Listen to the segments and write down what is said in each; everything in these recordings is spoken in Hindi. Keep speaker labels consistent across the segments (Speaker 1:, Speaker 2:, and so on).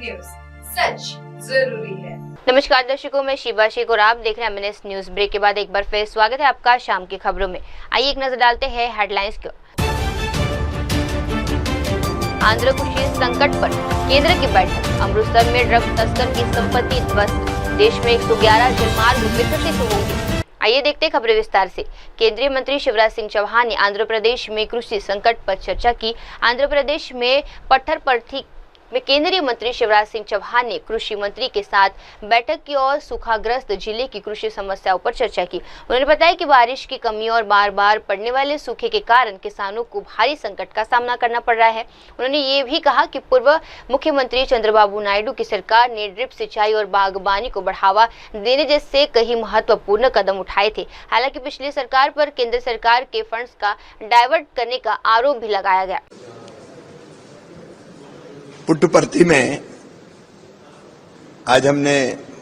Speaker 1: न्यूज, सच जरूरी है।
Speaker 2: नमस्कार दर्शकों, मैं शिवा शेख और आप देख रहे हैं एमएनएस न्यूज। ब्रेक के बाद एक बार फिर स्वागत है आपका शाम की खबरों में। आइए एक नजर डालते हैं हेडलाइंस की। आंध्र कृषि संकट पर केंद्र की बैठक। अमृतसर में ड्रग्स तस्कर की संपत्ति ध्वस्त। देश में 111 जलमार्ग विकसित होंगे। आइए देखते हैं खबरें विस्तार से। केंद्रीय मंत्री शिवराज सिंह चौहान ने आंध्र प्रदेश में कृषि संकट पर चर्चा की। आंध्र प्रदेश में पट्ठरपर्थी में केंद्रीय मंत्री शिवराज सिंह चौहान ने कृषि मंत्री के साथ बैठक की और सूखाग्रस्त जिले की कृषि समस्याओं पर चर्चा की। उन्होंने बताया कि बारिश की कमी और बार बार पड़ने वाले सूखे के कारण किसानों को भारी संकट का सामना करना पड़ रहा है। उन्होंने ये भी कहा कि पूर्व मुख्यमंत्री चंद्रबाबू नायडू की सरकार ने ड्रिप सिंचाई और बागबानी को बढ़ावा देने जैसे कई महत्वपूर्ण कदम उठाए थे। हालांकि पिछली सरकार पर केंद्र सरकार के फंड्स का डाइवर्ट करने का आरोप भी लगाया गया।
Speaker 3: पुट्टपर्थी में आज हमने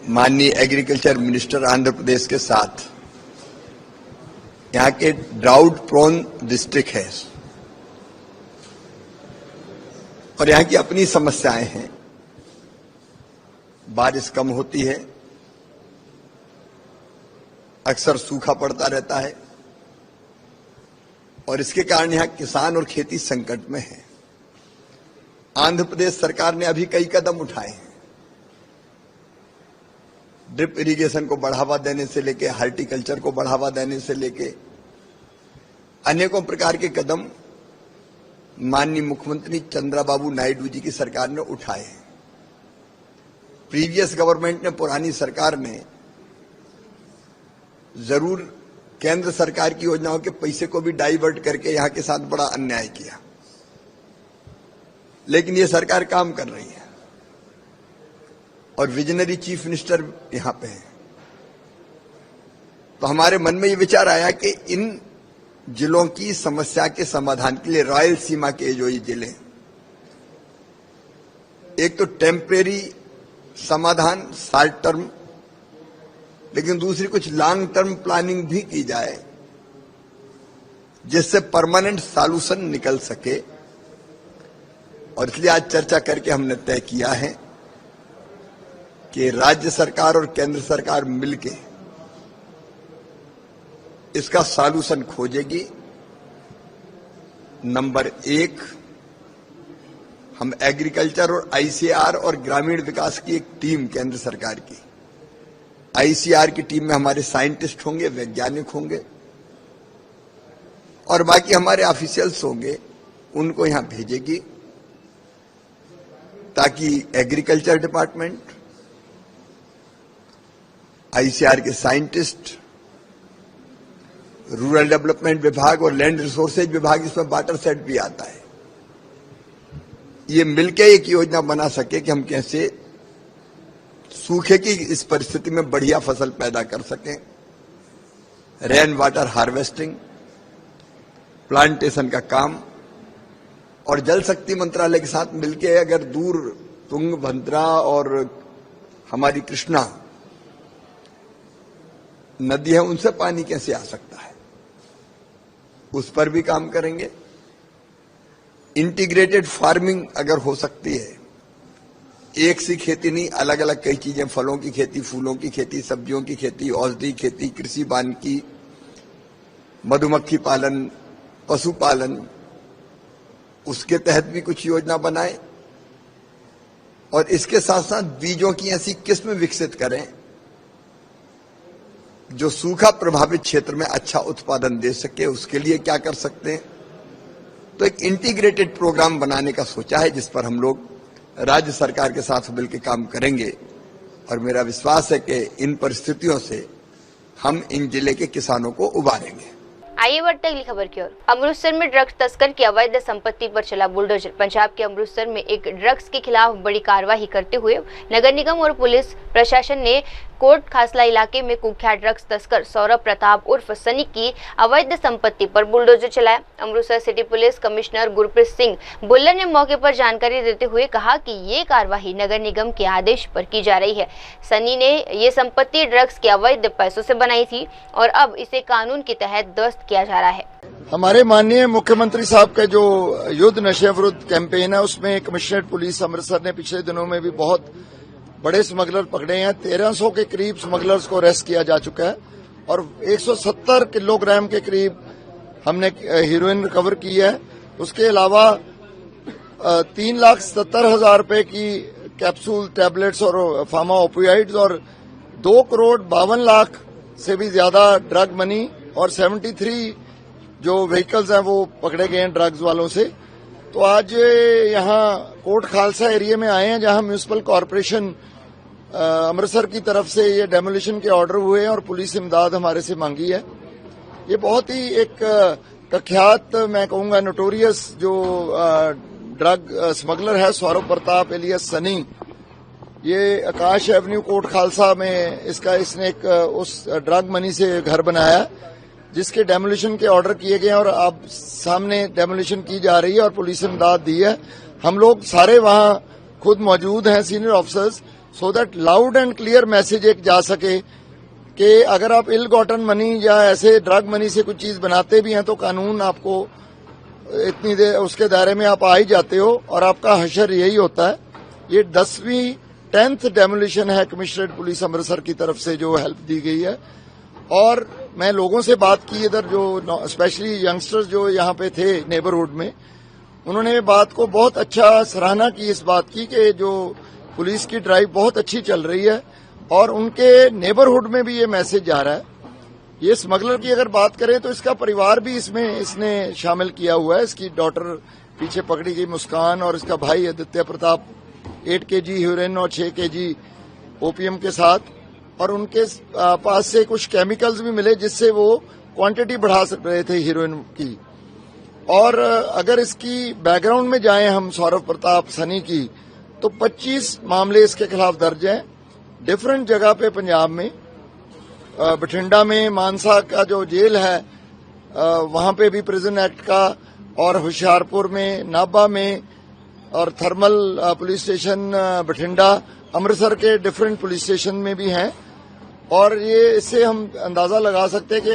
Speaker 3: माननीय एग्रीकल्चर मिनिस्टर आंध्र प्रदेश के साथ, यहाँ के ड्राउट प्रोन डिस्ट्रिक्ट है और यहाँ की अपनी समस्याएं हैं। बारिश कम होती है, अक्सर सूखा पड़ता रहता है और इसके कारण यहाँ किसान और खेती संकट में है। आंध्र प्रदेश सरकार ने अभी कई कदम उठाए हैं। ड्रिप इरिगेशन को बढ़ावा देने से लेके हार्टिकल्चर को बढ़ावा देने से लेके अनेकों प्रकार के कदम माननीय मुख्यमंत्री चंद्रबाबू नायडू जी की सरकार ने उठाए हैं। प्रीवियस गवर्नमेंट ने, पुरानी सरकार ने जरूर केंद्र सरकार की योजनाओं के पैसे को भी डाइवर्ट करके यहाँ के साथ बड़ा अन्याय किया, लेकिन ये सरकार काम कर रही है और विजनरी चीफ मिनिस्टर यहां पे है। तो हमारे मन में ये विचार आया कि इन जिलों की समस्या के समाधान के लिए रॉयल सीमा के जो ये जिले, एक तो टेम्परेरी समाधान शॉर्ट टर्म, लेकिन दूसरी कुछ लॉन्ग टर्म प्लानिंग भी की जाए जिससे परमानेंट सॉल्यूशन निकल सके। और इसलिए आज चर्चा करके हमने तय किया है कि राज्य सरकार और केंद्र सरकार मिलके इसका सॉल्यूशन खोजेगी। नंबर 1, हम एग्रीकल्चर और आईसीआर और ग्रामीण विकास की एक टीम, केंद्र सरकार की आईसीआर की टीम में हमारे साइंटिस्ट होंगे, वैज्ञानिक होंगे और बाकी हमारे ऑफिशियल्स होंगे, उनको यहां भेजेगी ताकि एग्रीकल्चर डिपार्टमेंट, आईसीआर के साइंटिस्ट, रूरल डेवलपमेंट विभाग और लैंड रिसोर्सेज विभाग, इसमें वाटर सेट भी आता है, ये मिलकर एक योजना बना सके कि हम कैसे सूखे की इस परिस्थिति में बढ़िया फसल पैदा कर सकें। रेन वाटर हार्वेस्टिंग, प्लांटेशन का काम और जल शक्ति मंत्रालय के साथ मिलकर अगर दूर तुंगभद्रा और हमारी कृष्णा नदी है उनसे पानी कैसे आ सकता है, उस पर भी काम करेंगे। इंटीग्रेटेड फार्मिंग अगर हो सकती है, एक सी खेती नहीं, अलग अलग कई चीजें, फलों की खेती, फूलों की खेती, सब्जियों की खेती, औषधि खेती, कृषि वानिकी, मधुमक्खी पालन, पशुपालन, उसके तहत भी कुछ योजना बनाएं और इसके साथ साथ बीजों की ऐसी किस्म विकसित करें जो सूखा प्रभावित क्षेत्र में अच्छा उत्पादन दे सके। उसके लिए क्या कर सकते हैं, तो एक इंटीग्रेटेड प्रोग्राम बनाने का सोचा है जिस पर हम लोग राज्य सरकार के साथ मिलकर काम करेंगे और मेरा विश्वास है कि इन परिस्थितियों से हम इन जिले के किसानों को उबारेंगे।
Speaker 2: आइए बढ़ते अगली खबर की ओर। अमृतसर में ड्रग्स तस्कर की अवैध संपत्ति पर चला बुलडोजर। पंजाब के अमृतसर में एक ड्रग्स के खिलाफ बड़ी कार्रवाई करते हुए नगर निगम और पुलिस प्रशासन ने कोट खासला इलाके में कुख्यात ड्रग्स तस्कर सौरभ प्रताप उर्फ सनी की अवैध संपत्ति पर बुलडोजर चलाया। Amritsar city police commissioner Gurpreet Singh Bhullar ने मौके पर जानकारी देते हुए कहा कि ये कार्रवाई नगर निगम के आदेश पर की जा रही है। सनी ने ये संपत्ति ड्रग्स के अवैध पैसों से बनाई थी और अब इसे कानून के तहत ध्वस्त किया जा रहा है।
Speaker 4: हमारे माननीय मुख्यमंत्री साहब का जो युद्ध नशे विरुद्ध कैंपेन है, उसमें कमिश्नरेट पुलिस अमृतसर ने पिछले दिनों में भी बहुत बड़े स्मगलर पकड़े हैं। 1300 के करीब स्मगलर्स को अरेस्ट किया जा चुका है और 170 किलोग्राम के करीब हमने हीरोइन रिकवर की है। उसके अलावा 3,70,000 रुपए की कैप्सूल, टैबलेट्स और फार्मा ओपियाइड्स और 2,52,00,000 से भी ज्यादा ड्रग मनी और 73 जो व्हीकल्स हैं वो पकड़े गए हैं ड्रग्स वालों से। तो आज यहाँ कोट खालसा एरिया में आए हैं जहाँ म्यूनिसिपल कॉरपोरेशन अमृतसर की तरफ से ये डेमोलिशन के ऑर्डर हुए हैं और पुलिस इमदाद हमारे से मांगी है। ये बहुत ही एक प्रख्यात, मैं कहूंगा नोटोरियस जो ड्रग स्मगलर है, सौरभ प्रताप एलियस सनी, ये आकाश एवेन्यू कोट खालसा में इसने एक उस ड्रग मनी से घर बनाया जिसके डेमोलिशन के ऑर्डर किए गए हैं और अब सामने डेमोलिशन की जा रही है और पुलिस इमदाद दी है। हम लोग सारे वहां खुद मौजूद हैं, senior officers, so that loud and clear message एक जा सके कि अगर आप इल गॉटन मनी या ऐसे ड्रग मनी से कुछ चीज बनाते भी हैं तो कानून आपको इतनी देर उसके दायरे में आप आ ही जाते हो और आपका हशर यही होता है। ये 10th डेमोलिशन है कमिश्नरेट पुलिस अमृतसर की तरफ से जो हेल्प दी गई है। और मैं लोगों से बात की इधर जो स्पेशली यंगस्टर्स जो यहाँ पे थे नेबरहुड में, उन्होंने बात को बहुत अच्छा सराहना की इस बात की कि जो पुलिस की ड्राइव बहुत अच्छी चल रही है और उनके नेबरहुड में भी ये मैसेज जा रहा है। ये स्मगलर की अगर बात करें तो इसका परिवार भी इसने शामिल किया हुआ है। इसकी डॉटर पीछे पकड़ी गई मुस्कान और इसका भाई आदित्य प्रताप 8 kg हीरोइन और 6 kg ओपीएम के साथ, और उनके पास से कुछ केमिकल्स भी मिले जिससे वो क्वांटिटी बढ़ा रहे थे हीरोइन की। और अगर इसकी बैकग्राउंड में जाएं हम सौरभ प्रताप सनी की, तो 25 मामले इसके खिलाफ दर्ज हैं डिफरेंट जगह पे पंजाब में। बठिंडा में मानसा का जो जेल है वहां पे भी प्रिजन एक्ट का, और होशियारपुर में, नाभा में, और thermal police station Bathinda, Amritsar के डिफरेंट पुलिस स्टेशन में भी हैं। और ये इससे हम अंदाजा लगा सकते हैं कि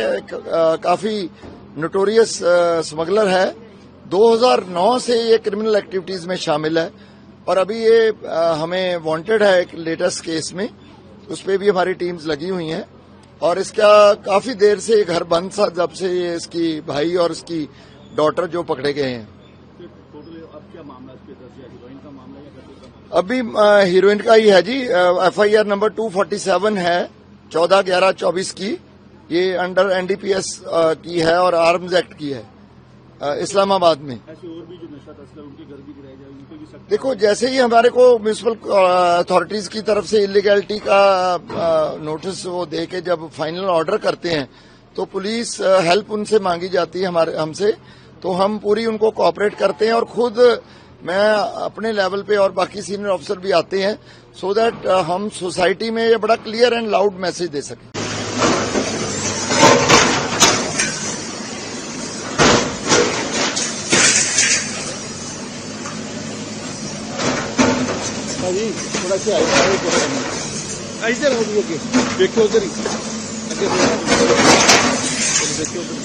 Speaker 4: काफी नोटोरियस स्मगलर है। 2009 से ये क्रिमिनल एक्टिविटीज में शामिल है और अभी ये हमें वांटेड है एक लेटेस्ट केस में, उस पर भी हमारी टीम्स लगी हुई हैं। और इसका काफी देर से घर बंद था जब से ये इसकी भाई और इसकी डॉटर जो पकड़े गए हैं। अभी हीरोइन का ही है जी, एफआईआर नंबर 247 है 14/11/24 की। ये अंडर एनडीपीएस की है और आर्म्स एक्ट की है इस्लामाबाद में। ऐसे और भी जो नशा तस्कर उनके घर भी गिराए जाए, उनके भी सकते। देखो, जैसे ही हमारे को म्यूनिसिपल अथॉरिटीज की तरफ से इलीगैलिटी का नोटिस वो दे के जब फाइनल ऑर्डर करते हैं तो पुलिस हेल्प उनसे मांगी जाती है हमसे, तो हम पूरी उनको कोऑपरेट करते हैं। और खुद मैं अपने लेवल पे और बाकी सीनियर ऑफिसर भी आते हैं सो दैट हम सोसाइटी में ये बड़ा क्लियर एंड लाउड मैसेज दे सकें। थोड़ा सा ऐसे देखो उधर ही देखो उधर।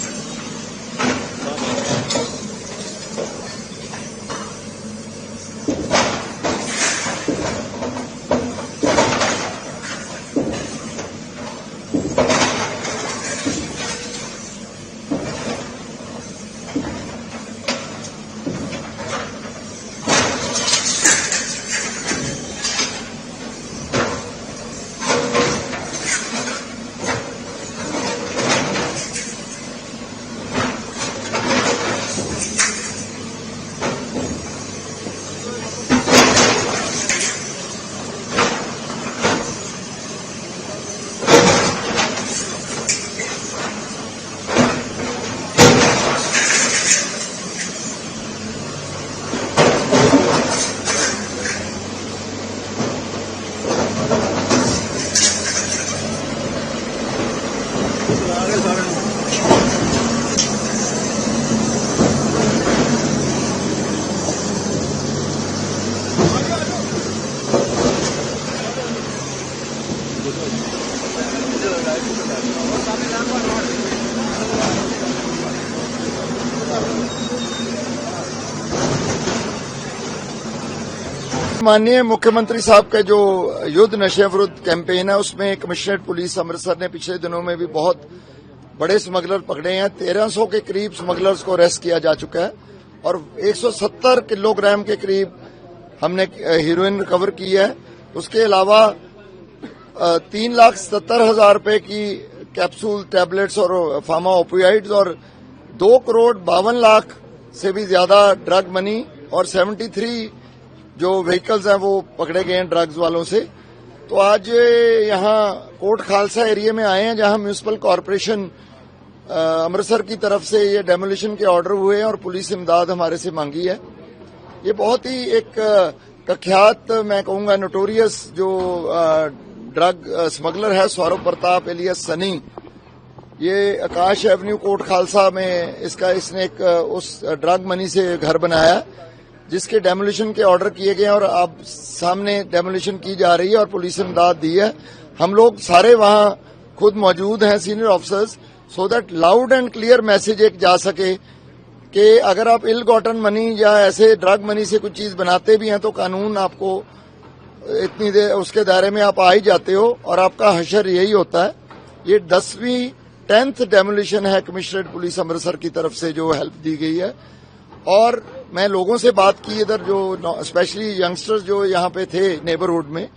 Speaker 4: माननीय मुख्यमंत्री साहब का जो युद्ध नशे विरुद्ध कैंपेन है, उसमें कमिश्नरेट पुलिस अमृतसर ने पिछले दिनों में भी बहुत बड़े स्मगलर पकड़े हैं। 1300 के करीब स्मगलर्स को अरेस्ट किया जा चुका है और 170 किलोग्राम के करीब हमने हीरोइन रिकवर की है। उसके अलावा 3,70,000 रुपए की कैप्सूल, टैबलेट्स और फार्मा ओपियाइड्स और 2,52,00,000 से भी ज्यादा ड्रग मनी और 73 जो व्हीकल्स हैं वो पकड़े गए हैं ड्रग्स वालों से। तो आज यहाँ कोट खालसा एरिया में आए हैं जहाँ म्यूनिसिपल कॉरपोरेशन अमृतसर की तरफ से ये डेमोलिशन के ऑर्डर हुए हैं और पुलिस इमदाद हमारे से मांगी है। ये बहुत ही एक प्रख्यात, मैं कहूंगा नोटोरियस जो ड्रग स्मगलर है सौरभ प्रताप एलियस सनी, ये आकाश एवेन्यू कोट खालसा में इसने एक उस ड्रग मनी से घर बनाया जिसके डेमोलिशन के ऑर्डर किए गए और अब सामने डेमोलिशन की जा रही है और पुलिस इमदाद दी है। हम लोग सारे वहां खुद मौजूद हैं senior officers, so that loud and clear message एक जा सके कि अगर आप इल गॉटन मनी या ऐसे ड्रग मनी से कुछ चीज बनाते भी हैं तो कानून आपको इतनी देर उसके दायरे में आप आ ही जाते हो और आपका हशर यही होता है। ये 10th डेमोलिशन है कमिश्नरेट पुलिस अमृतसर की तरफ से जो हेल्प दी गई है। और मैं लोगों से बात की इधर जो स्पेशली यंगस्टर्स जो यहाँ पे थे नेबरहुड में,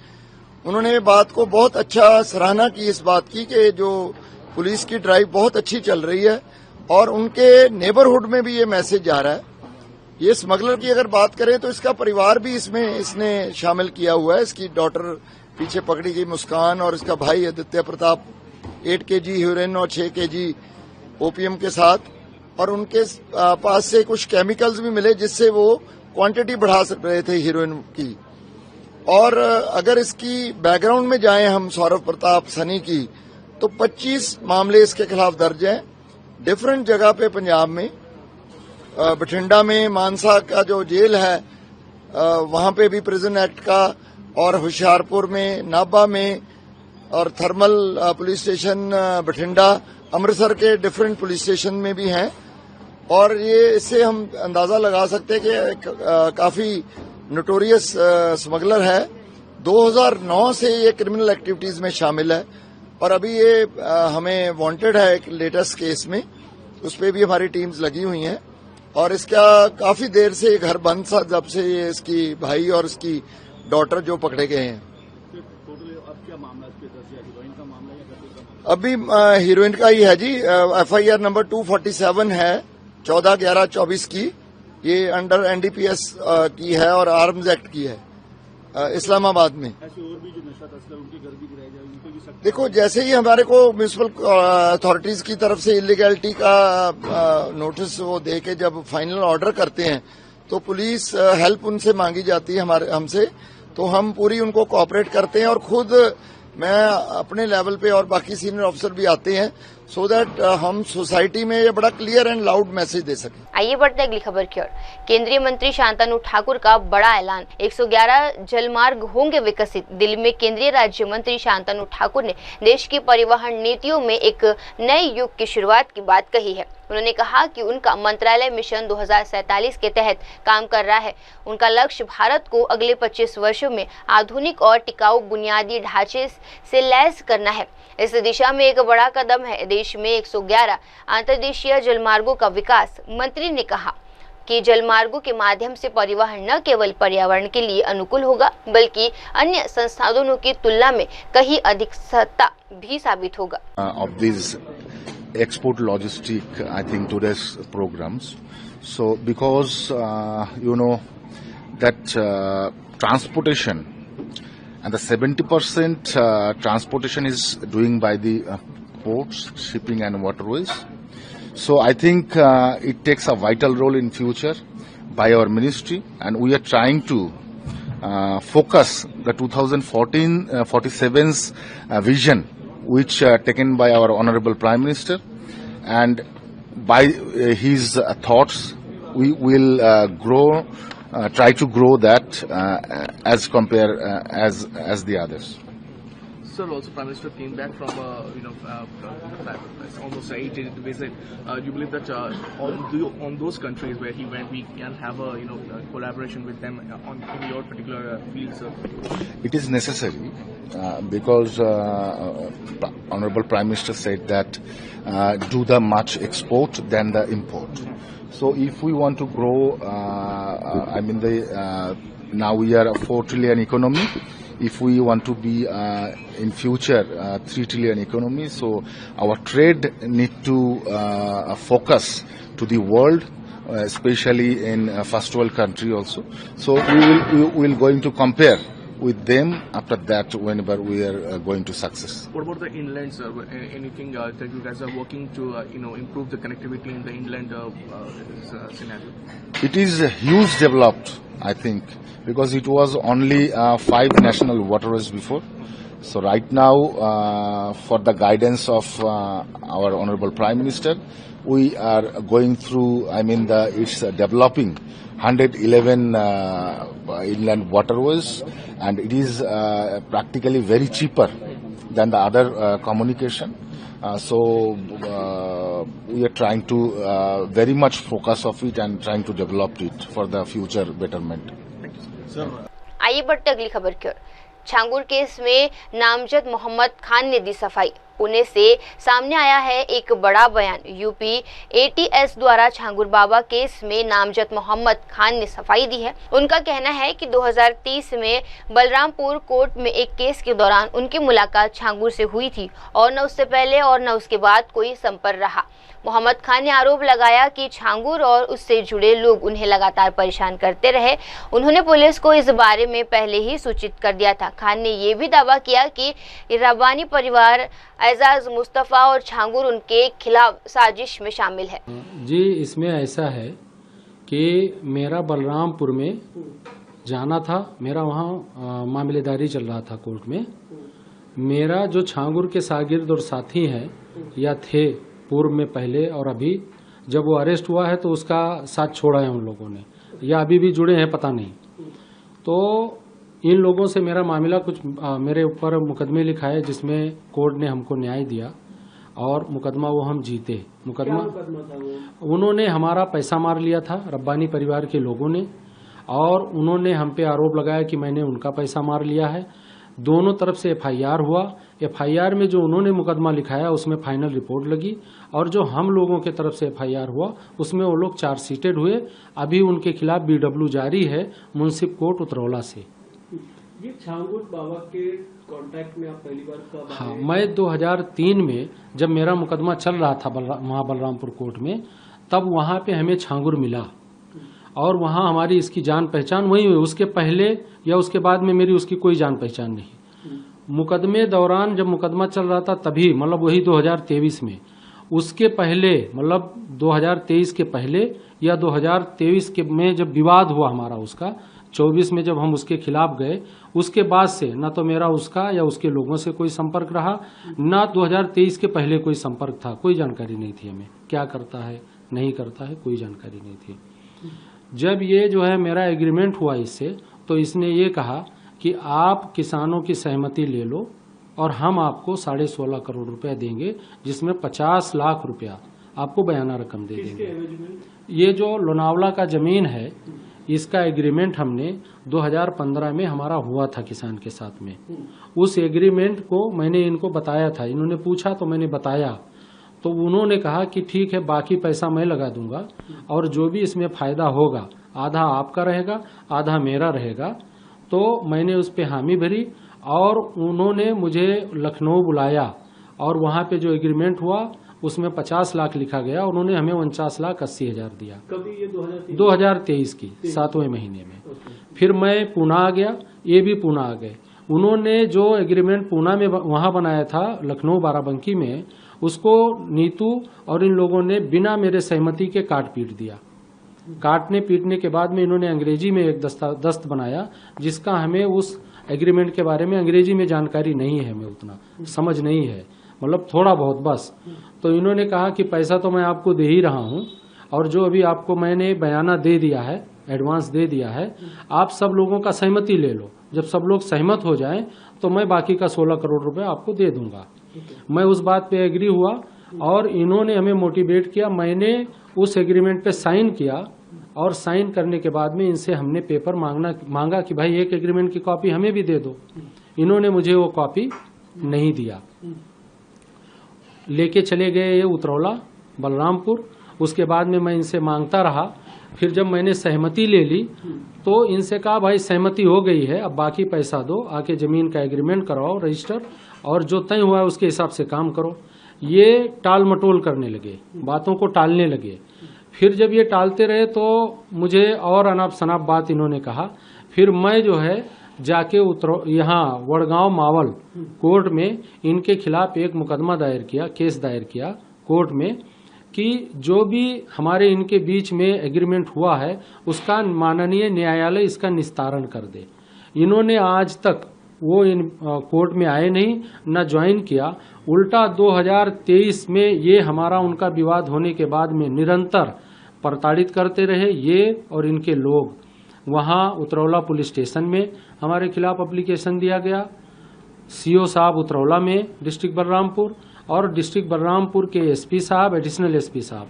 Speaker 4: उन्होंने बात को बहुत अच्छा सराहना की इस बात की कि जो पुलिस की ड्राइव बहुत अच्छी चल रही है और उनके नेबरहुड में भी ये मैसेज जा रहा है। ये स्मगलर की अगर बात करें तो इसका परिवार भी इसने शामिल किया हुआ है। इसकी डॉटर पीछे पकड़ी गई मुस्कान और इसका भाई आदित्य प्रताप 8 kg हीरोइन और 6 kg ओपीएम के साथ, और उनके पास से कुछ केमिकल्स भी मिले जिससे वो क्वांटिटी बढ़ा रहे थे हीरोइन की। और अगर इसकी बैकग्राउंड में जाएं हम सौरभ प्रताप सनी की, तो 25 मामले इसके खिलाफ दर्ज हैं डिफरेंट जगह पे पंजाब में। बठिंडा में मानसा का जो जेल है वहां पे भी प्रिजन एक्ट का, और होशियारपुर में, नाभा में और thermal police station Bathinda, Amritsar के डिफरेंट पुलिस स्टेशन में भी हैं। और ये इससे हम अंदाजा लगा सकते हैं कि काफी नोटोरियस स्मगलर है। 2009 से ये क्रिमिनल एक्टिविटीज में शामिल है और अभी ये हमें वांटेड है एक लेटेस्ट केस में, उस पर भी हमारी टीम्स लगी हुई हैं। और इसका काफी देर से घर बंद था जब से ये इसकी भाई और इसकी डॉटर जो पकड़े गए हैं। अभी हीरोइन का ही है जी, एफआईआर नंबर 247 है 14/11/24 की। ये अंडर एनडीपीएस की है और आर्म्स एक्ट की है इस्लामाबाद में।
Speaker 5: ऐसे और भी जो नशा तस्कर उनके घर भी गिराए जाए, उनको भी सख्त।
Speaker 4: देखो, जैसे ही हमारे को म्यूनिसिपल अथॉरिटीज की तरफ से इलीगैलिटी का नोटिस वो दे के जब फाइनल ऑर्डर करते हैं तो पुलिस हेल्प उनसे मांगी जाती है हमसे, तो हम पूरी उनको कोऑपरेट करते हैं। और खुद मैं अपने लेवल पे और बाकी सीनियर ऑफिसर भी आते हैं सो दैट हम सोसाइटी में ये बड़ा क्लियर एंड लाउड मैसेज दे सकें।
Speaker 2: आइए बढ़ते हैं अगली खबर की ओर। केंद्रीय मंत्री शांतनु ठाकुर का बड़ा ऐलान, 111 जलमार्ग होंगे विकसित। दिल्ली में केंद्रीय राज्य मंत्री शांतनु ठाकुर ने देश की परिवहन नीतियों में एक नए युग की शुरुआत की बात कही है। उन्होंने कहा कि उनका मंत्रालय मिशन 2047 के तहत काम कर रहा है। उनका लक्ष्य भारत को अगले 25 वर्षों में आधुनिक और टिकाऊ बुनियादी ढांचे से लैस करना है। इस दिशा में एक बड़ा कदम है देश में 111 अंतर्देशीय जलमार्गों का विकास। मंत्री ने कहा कि जलमार्गों के माध्यम से परिवहन न केवल पर्यावरण के लिए अनुकूल होगा बल्कि अन्य संसाधनों की तुलना में कहीं अधिक सस्ता भी साबित होगा।
Speaker 6: Export logistic, I think, today's programs. So, because you know that transportation and the 70% transportation is doing by the ports, shipping and waterways. So, I think it takes a vital role in future by our ministry, and we are trying to focus the 2047's vision, which taken by our Honorable Prime Minister, and by his thoughts we will try to grow that as compare as the others.
Speaker 7: Sir, also Prime Minister came back from almost 8-day visit. Do you believe that on those countries where he went, we can have a collaboration with them in your particular field, sir?
Speaker 6: It is necessary because Honorable Prime Minister said that do the much export than the import. So if we want to grow, now we are a 4 trillion economy. If we want to be in future 3 trillion economy, so our trade need to focus to the world, especially in first world country also. So we will going to compare with them after that whenever we are going to success.
Speaker 7: What about the inland, sir? Anything that you guys are working to improve the connectivity in the inland scenario?
Speaker 6: It is huge developed, I think, because it was only 5 national waterways before. So right now, for the guidance of our Honorable Prime Minister, we are going through, it's developing 111 inland waterways, and it is practically very cheaper than the other communication. So we are trying to very much focus of it and trying to develop it for the future betterment.
Speaker 2: आइए बढ़ते अगली खबर की ओर। छांगुर केस में नामजद मोहम्मद खान ने दी सफाई। पुणे से सामने आया है एक बड़ा बयान। यूपी एटीएस द्वारा छांगुर बाबा केस में नामजद मोहम्मद खान ने सफाई दी है। उनका कहना है कि 2030 में बलरामपुर कोर्ट में एक केस के दौरान उनकी मुलाकात छांगुर से हुई थी और न उससे पहले और न उसके बाद कोई संपर्क रहा। मोहम्मद खान ने आरोप लगाया कि छांगुर और उससे जुड़े लोग उन्हें लगातार परेशान करते रहे। उन्होंने पुलिस को इस बारे में पहले ही सूचित कर दिया था। खान ने ये भी दावा किया कि रब्बानी परिवार, एजाज मुस्तफ़ा और छांगुर उनके खिलाफ साजिश में शामिल है।
Speaker 8: जी, इसमें ऐसा है कि मेरा बलरामपुर में जाना था, मेरा वहाँ मामलेदारी चल रहा था कोर्ट में। मेरा जो छांगुर के शागिर्द और साथी हैं या थे पूर्व में पहले और अभी, जब वो अरेस्ट हुआ है तो उसका साथ छोड़ा है उन लोगों ने, या अभी भी जुड़े हैं पता नहीं। तो इन लोगों से मेरा मामला कुछ मेरे ऊपर मुकदमे लिखा है जिसमें कोर्ट ने हमको न्याय दिया और मुकदमा वो हम जीते। मुकदमा उन्होंने हमारा पैसा मार लिया था, रब्बानी परिवार के लोगों ने, और उन्होंने हम पे आरोप लगाया कि मैंने उनका पैसा मार लिया है। दोनों तरफ से एफआईआर हुआ। एफआईआर में जो उन्होंने मुकदमा लिखाया उसमें फाइनल रिपोर्ट लगी, और जो हम लोगों के तरफ से एफआईआर हुआ उसमें वो लोग चार्जशीटेड हुए। अभी उनके खिलाफ बीडब्ल्यू जारी है मुंसिफ कोर्ट उतरौला से।
Speaker 5: ये छांगुर बाबा के कांटेक्ट में आप पहली बार कब आए?
Speaker 8: हाँ, मैं 2003 में जब मेरा मुकदमा चल रहा था वहाँ बलरामपुर कोर्ट में, तब वहाँ पे हमें छांगुर मिला और वहाँ हमारी इसकी जान पहचान वही हुई। उसके पहले या उसके बाद में मेरी उसकी कोई जान पहचान नहीं। मुकदमे दौरान जब मुकदमा चल रहा था तभी, मतलब वही 2023 में, उसके पहले मतलब 2023 के पहले या 2023 के में जब विवाद हुआ हमारा उसका, 24 में जब हम उसके खिलाफ गए, उसके बाद से न तो मेरा उसका या उसके लोगों से कोई संपर्क रहा, न 2023 के पहले कोई संपर्क था। कोई जानकारी नहीं थी हमें क्या करता है नहीं करता है, कोई जानकारी नहीं थी। जब ये जो है मेरा एग्रीमेंट हुआ इससे, तो इसने ये कहा कि आप किसानों की सहमति ले लो और हम आपको 16.5 करोड़ रुपया देंगे, जिसमें 50 लाख रुपया आपको बयाना रकम दे देंगे। ये जो लोनावला का जमीन है, इसका एग्रीमेंट हमने 2015 में हमारा हुआ था किसान के साथ में। उस एग्रीमेंट को मैंने इनको बताया था, इन्होंने पूछा तो मैंने बताया, तो उन्होंने कहा कि ठीक है, बाकी पैसा मैं लगा दूंगा और जो भी इसमें फायदा होगा आधा आपका रहेगा आधा मेरा रहेगा। तो मैंने उस पर हामी भरी और उन्होंने मुझे लखनऊ बुलाया और वहाँ पे जो एग्रीमेंट हुआ उसमें 50 लाख लिखा गया। उन्होंने हमें 49,80,000 दिया।
Speaker 5: कभी ये
Speaker 8: 2023 की 7वें महीने में। फिर मैं पूना आ गया, ये भी पूना आ गए। उन्होंने जो एग्रीमेंट पूना में वहाँ बनाया था लखनऊ बाराबंकी में, उसको नीतू और इन लोगों ने बिना मेरे सहमति के काट पीट दिया। काटने पीटने के बाद में इन्होंने अंग्रेजी में एक दस्त बनाया, जिसका हमें उस एग्रीमेंट के बारे में अंग्रेजी में जानकारी नहीं है, हमें उतना समझ नहीं है, मतलब थोड़ा बहुत बस। तो इन्होंने कहा कि पैसा तो मैं आपको दे ही रहा हूँ और जो अभी आपको मैंने बयाना दे दिया है एडवांस दे दिया है, आप सब लोगों का सहमति ले लो, जब सब लोग सहमत हो जाएं तो मैं बाकी का 16 करोड़ रुपए आपको दे दूंगा। मैं उस बात पे एग्री हुआ और इन्होंने हमें मोटिवेट किया। मैंने उस एग्रीमेंट पे साइन किया और साइन करने के बाद में इनसे हमने पेपर मांगा कि भाई एक एग्रीमेंट की कॉपी हमें भी दे दो। इन्होंने मुझे वो कॉपी नहीं दिया, लेके चले गए ये उतरौला बलरामपुर। उसके बाद में मैं इनसे मांगता रहा, फिर जब मैंने सहमति ले ली तो इनसे कहा भाई सहमति हो गई है, अब बाकी पैसा दो, आके जमीन का एग्रीमेंट करवाओ रजिस्टर, और जो तय हुआ है उसके हिसाब से काम करो। ये टाल मटोल करने लगे, बातों को टालने लगे। फिर जब ये टालते रहे तो मुझे और अनाप शनाप बात इन्होंने कहा। फिर मैं जो है जाके यहाँ वड़गांव मावल कोर्ट में इनके खिलाफ एक मुकदमा दायर किया, केस दायर किया कोर्ट में कि जो भी हमारे इनके बीच में एग्रीमेंट हुआ है उसका माननीय न्यायालय इसका निस्तारण कर दे। इन्होंने आज तक वो इन कोर्ट में आए नहीं, न ज्वाइन किया, उल्टा 2023 में ये हमारा उनका विवाद होने के बाद में निरंतर प्रताड़ित करते रहे। ये और इनके लोग वहाँ उतरौला पुलिस स्टेशन में हमारे खिलाफ एप्लीकेशन दिया गया, सीओ साहब उतरौला में डिस्ट्रिक्ट बलरामपुर और डिस्ट्रिक्ट बलरामपुर के एसपी साहब, एडिशनल एसपी साहब।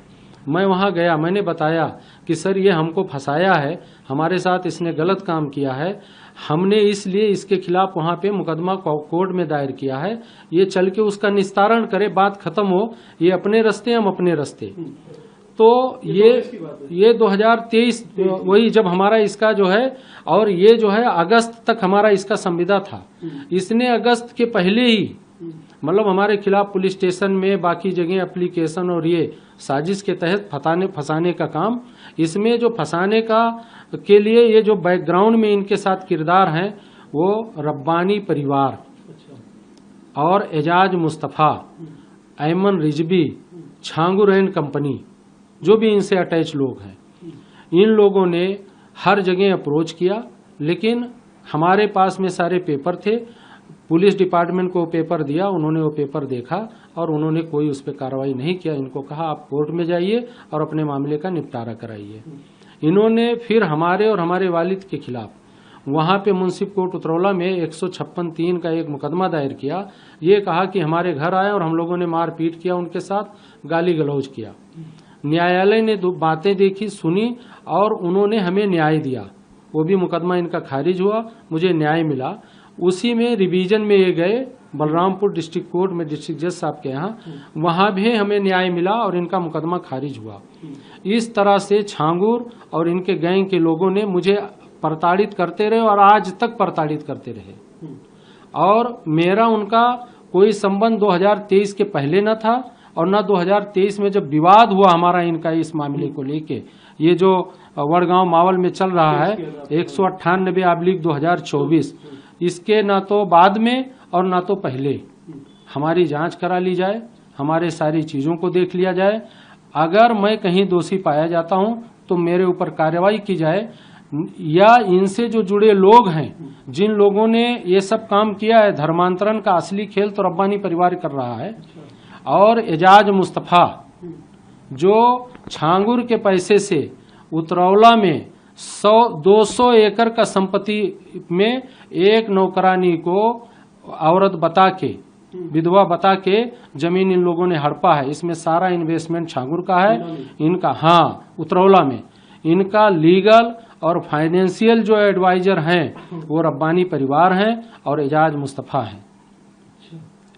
Speaker 8: मैं वहाँ गया, मैंने बताया कि सर ये हमको फंसाया है, हमारे साथ इसने गलत काम किया है, हमने इसलिए इसके खिलाफ वहाँ पे मुकदमा कोर्ट में दायर किया है, ये चल के उसका निस्तारण करे, बात खत्म हो, ये अपने रास्ते हम अपने रास्ते। तो ये 2023 वही जब हमारा इसका जो है, और ये जो है अगस्त तक हमारा इसका संविदा था। इसने अगस्त के पहले ही मतलब हमारे खिलाफ पुलिस स्टेशन में बाकी जगह एप्लीकेशन और ये साजिश के तहत फंसाने का काम, इसमें जो फंसाने का के लिए ये जो बैकग्राउंड में इनके साथ किरदार हैं वो रब्बानी परिवार और एजाज मुस्तफ़ा, ऐमन रिजवी, छांगुर एंड कंपनी, जो भी इनसे अटैच लोग हैं, इन लोगों ने हर जगह अप्रोच किया, लेकिन हमारे पास में सारे पेपर थे। पुलिस डिपार्टमेंट को पेपर दिया, उन्होंने वो पेपर देखा और उन्होंने कोई उस पर कार्रवाई नहीं किया। इनको कहा आप कोर्ट में जाइए और अपने मामले का निपटारा कराइए। इन्होंने फिर हमारे और हमारे वालिद के खिलाफ वहाँ पे मुंसिफ कोर्ट उतरौला में 156(3) का एक मुकदमा दायर किया। ये कहा कि हमारे घर आए और हम लोगों ने मारपीट किया, उनके साथ गाली गलौज किया। न्यायालय ने बातें देखी, सुनी और उन्होंने हमें न्याय दिया। वो भी मुकदमा इनका खारिज हुआ, मुझे न्याय मिला। उसी में रिवीजन में ये गए बलरामपुर डिस्ट्रिक्ट कोर्ट में, डिस्ट्रिक्ट जज साहब के यहाँ, वहाँ भी हमें न्याय मिला और इनका मुकदमा खारिज हुआ। इस तरह से छांगुर और इनके गैंग के लोगों ने मुझे प्रताड़ित करते रहे और आज तक प्रताड़ित करते रहे। और मेरा उनका कोई संबंध 2023 के पहले न था और न 2023 में जब विवाद हुआ हमारा इनका इस मामले को लेके, ये जो वड़गांव मावल में चल रहा है 198/2024, इसके न तो बाद में और न तो पहले हमारी जांच करा ली जाए, हमारे सारी चीजों को देख लिया जाए। अगर मैं कहीं दोषी पाया जाता हूं तो मेरे ऊपर कार्रवाई की जाए, या इनसे जो जुड़े लोग हैं, जिन लोगों ने ये सब काम किया है, धर्मांतरण का असली खेल तो रब्बानी परिवार कर रहा है। और एजाज मुस्तफ़ा जो छांगुर के पैसे से उतरौला में 200 एकड़ का संपत्ति में एक नौकरानी को औरत बता के, विधवा बता के जमीन इन लोगों ने हड़पा है। इसमें सारा इन्वेस्टमेंट छांगुर का है इनका, हाँ उतरौला में। इनका लीगल और फाइनेंशियल जो एडवाइजर हैं वो रब्बानी परिवार हैं और एजाज मुस्तफ़ा हैं,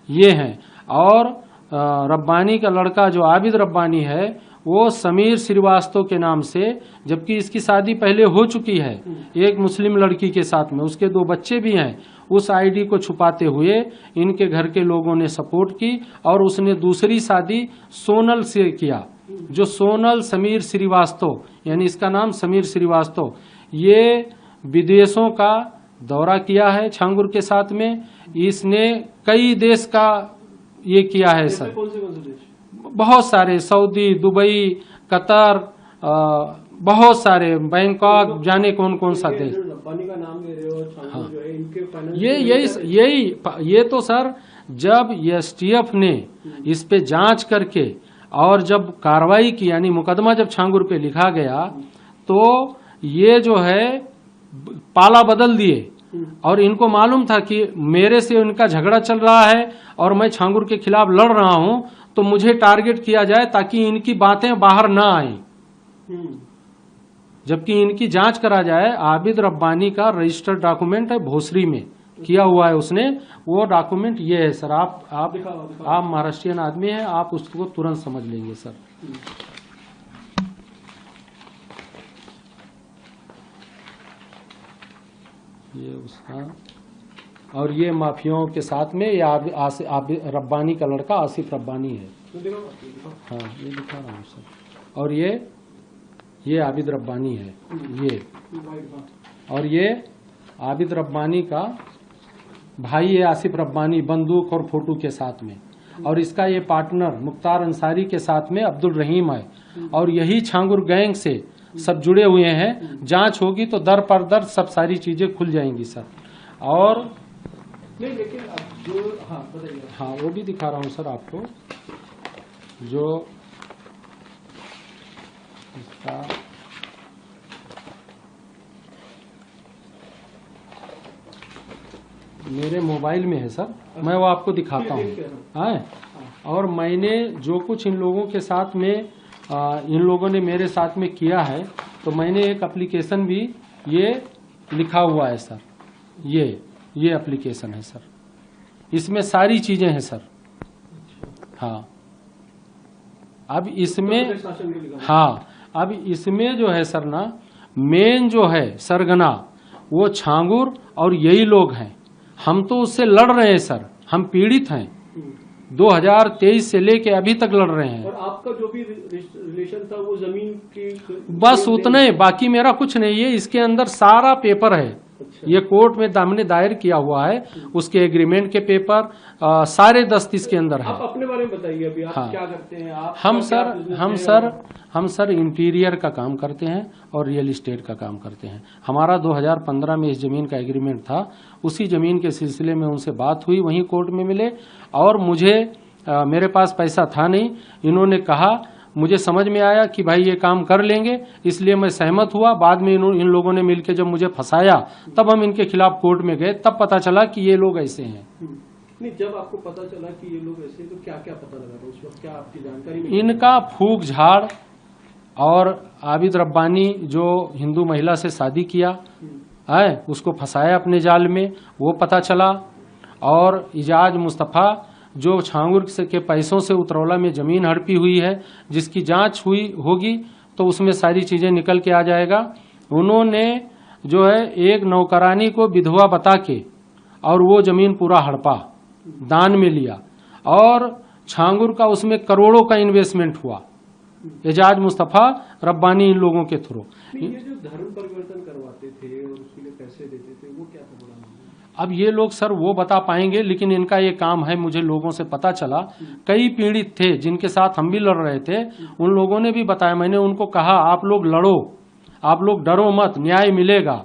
Speaker 8: ये हैं। और रब्बानी का लड़का जो आबिद रब्बानी है वो समीर श्रीवास्तव के नाम से, जबकि इसकी शादी पहले हो चुकी है एक मुस्लिम लड़की के साथ में, उसके 2 बच्चे भी हैं, उस आईडी को छुपाते हुए इनके घर के लोगों ने सपोर्ट की और उसने दूसरी शादी सोनल से किया, जो सोनल समीर श्रीवास्तव, यानी इसका नाम समीर श्रीवास्तव, ये विदेशों का दौरा किया है छांगुर के साथ में। इसने कई देश का ये किया है सर, बहुत सारे, सऊदी, दुबई, कतर, बहुत सारे, बैंकॉक, जाने कौन कौन सा देश।
Speaker 5: का नाम ले रहे हो, हाँ। जो है इनके
Speaker 8: ये तो सर जब एसटीएफ ने इस पे जांच करके और जब कार्रवाई की, यानी मुकदमा जब छांगुर पे लिखा गया, तो ये जो है पाला बदल दिए और इनको मालूम था कि मेरे से इनका झगड़ा चल रहा है और मैं छांगुर के खिलाफ लड़ रहा हूं, तो मुझे टारगेट किया जाए ताकि इनकी बातें बाहर ना आए। जबकि इनकी जांच करा जाए। आबिद रब्बानी का रजिस्टर्ड डॉक्यूमेंट है, भोसरी में किया हुआ है उसने, वो डॉक्यूमेंट ये है सर। आप महाराष्ट्रियन आदमी हैं, आप उसको तुरंत समझ लेंगे सर। ये उसका, और ये माफियाओं के साथ में ये रब्बानी का लड़का आसिफ रब्बानी है। हाँ ये दिखा रहा हूँ सर। और ये आबिद रब्बानी है ये, और ये आबिद रब्बानी का भाई है आसिफ रब्बानी, बंदूक और फोटो के साथ में। और इसका ये पार्टनर मुख्तार अंसारी के साथ में अब्दुल रहीम है। और यही छांगुर गैंग से सब जुड़े हुए हैं। जांच होगी तो दर पर दर सब सारी चीजें खुल जाएंगी सर। और
Speaker 5: नहीं, लेकिन अब जो बताइए।
Speaker 8: हाँ वो भी दिखा रहा हूँ सर आपको, जो इसका मेरे मोबाइल में है सर, मैं वो आपको दिखाता हूँ। और मैंने जो कुछ इन लोगों के साथ में इन लोगों ने मेरे साथ में किया है, तो मैंने एक एप्लीकेशन भी ये लिखा हुआ है सर। ये एप्लीकेशन है सर, इसमें सारी चीजें हैं सर। हाँ अब इसमें जो है सर ना, मेन जो है सरगना वो छांगुर और यही लोग हैं। हम तो उससे लड़ रहे हैं सर, हम पीड़ित हैं। 2023 से लेके अभी तक लड़ रहे हैं।
Speaker 5: और आपका जो भी रिलेशन था वो जमीन की
Speaker 8: बस उतना ही, बाकी मेरा कुछ नहीं है। इसके अंदर सारा पेपर है। अच्छा। ये कोर्ट में हमने दायर किया हुआ है, उसके एग्रीमेंट के पेपर सारे दस्त इसके अंदर है।
Speaker 5: आप अपने बारे में बताइए, अभी आप क्या करते हैं? आप
Speaker 8: हम सर इंटीरियर का काम करते हैं और रियल एस्टेट का काम करते हैं। हमारा 2015 में इस जमीन का एग्रीमेंट था। उसी जमीन के सिलसिले में उनसे बात हुई, वहीं कोर्ट में मिले। और मेरे पास पैसा था नहीं। इन्होंने कहा, मुझे समझ में आया कि भाई ये काम कर लेंगे, इसलिए मैं सहमत हुआ। बाद में इन लोगों ने मिलकर जब मुझे फंसाया, तब हम इनके खिलाफ कोर्ट में गए। तब पता चला कि ये लोग ऐसे हैं।
Speaker 5: नहीं, जब आपको पता चला कि ये लोग ऐसे, तो क्या क्या पता लगा था उस वक्त? क्या आपकी जानकारी में?
Speaker 8: इनका फूक झाड़ और आबिद रब्बानी जो हिंदू महिला से शादी किया है, उसको फंसाया अपने जाल में, वो पता चला। और इजाज मुस्तफ़ा जो छांगुर के पैसों से उतरौला में जमीन हड़पी हुई है, जिसकी जांच होगी तो उसमें सारी चीजें निकल के आ जाएगा। उन्होंने जो है एक नौकरानी को विधवा बता के और वो जमीन पूरा हड़पा, दान में लिया। और छांगुर का उसमें करोड़ों का इन्वेस्टमेंट हुआ, एजाज मुस्तफ़ा रब्बानी इन लोगों के थ्रू।
Speaker 5: ये जो धर्म परिवर्तन करवाते थे और उसके लिए पैसे देते थे, वो क्या था?
Speaker 8: अब ये लोग सर वो बता पाएंगे, लेकिन इनका ये काम है। मुझे लोगों से पता चला, कई पीड़ित थे जिनके साथ हम भी लड़ रहे थे, उन लोगों ने भी बताया। मैंने उनको कहा, आप लोग लड़ो, आप लोग डरो मत, न्याय मिलेगा।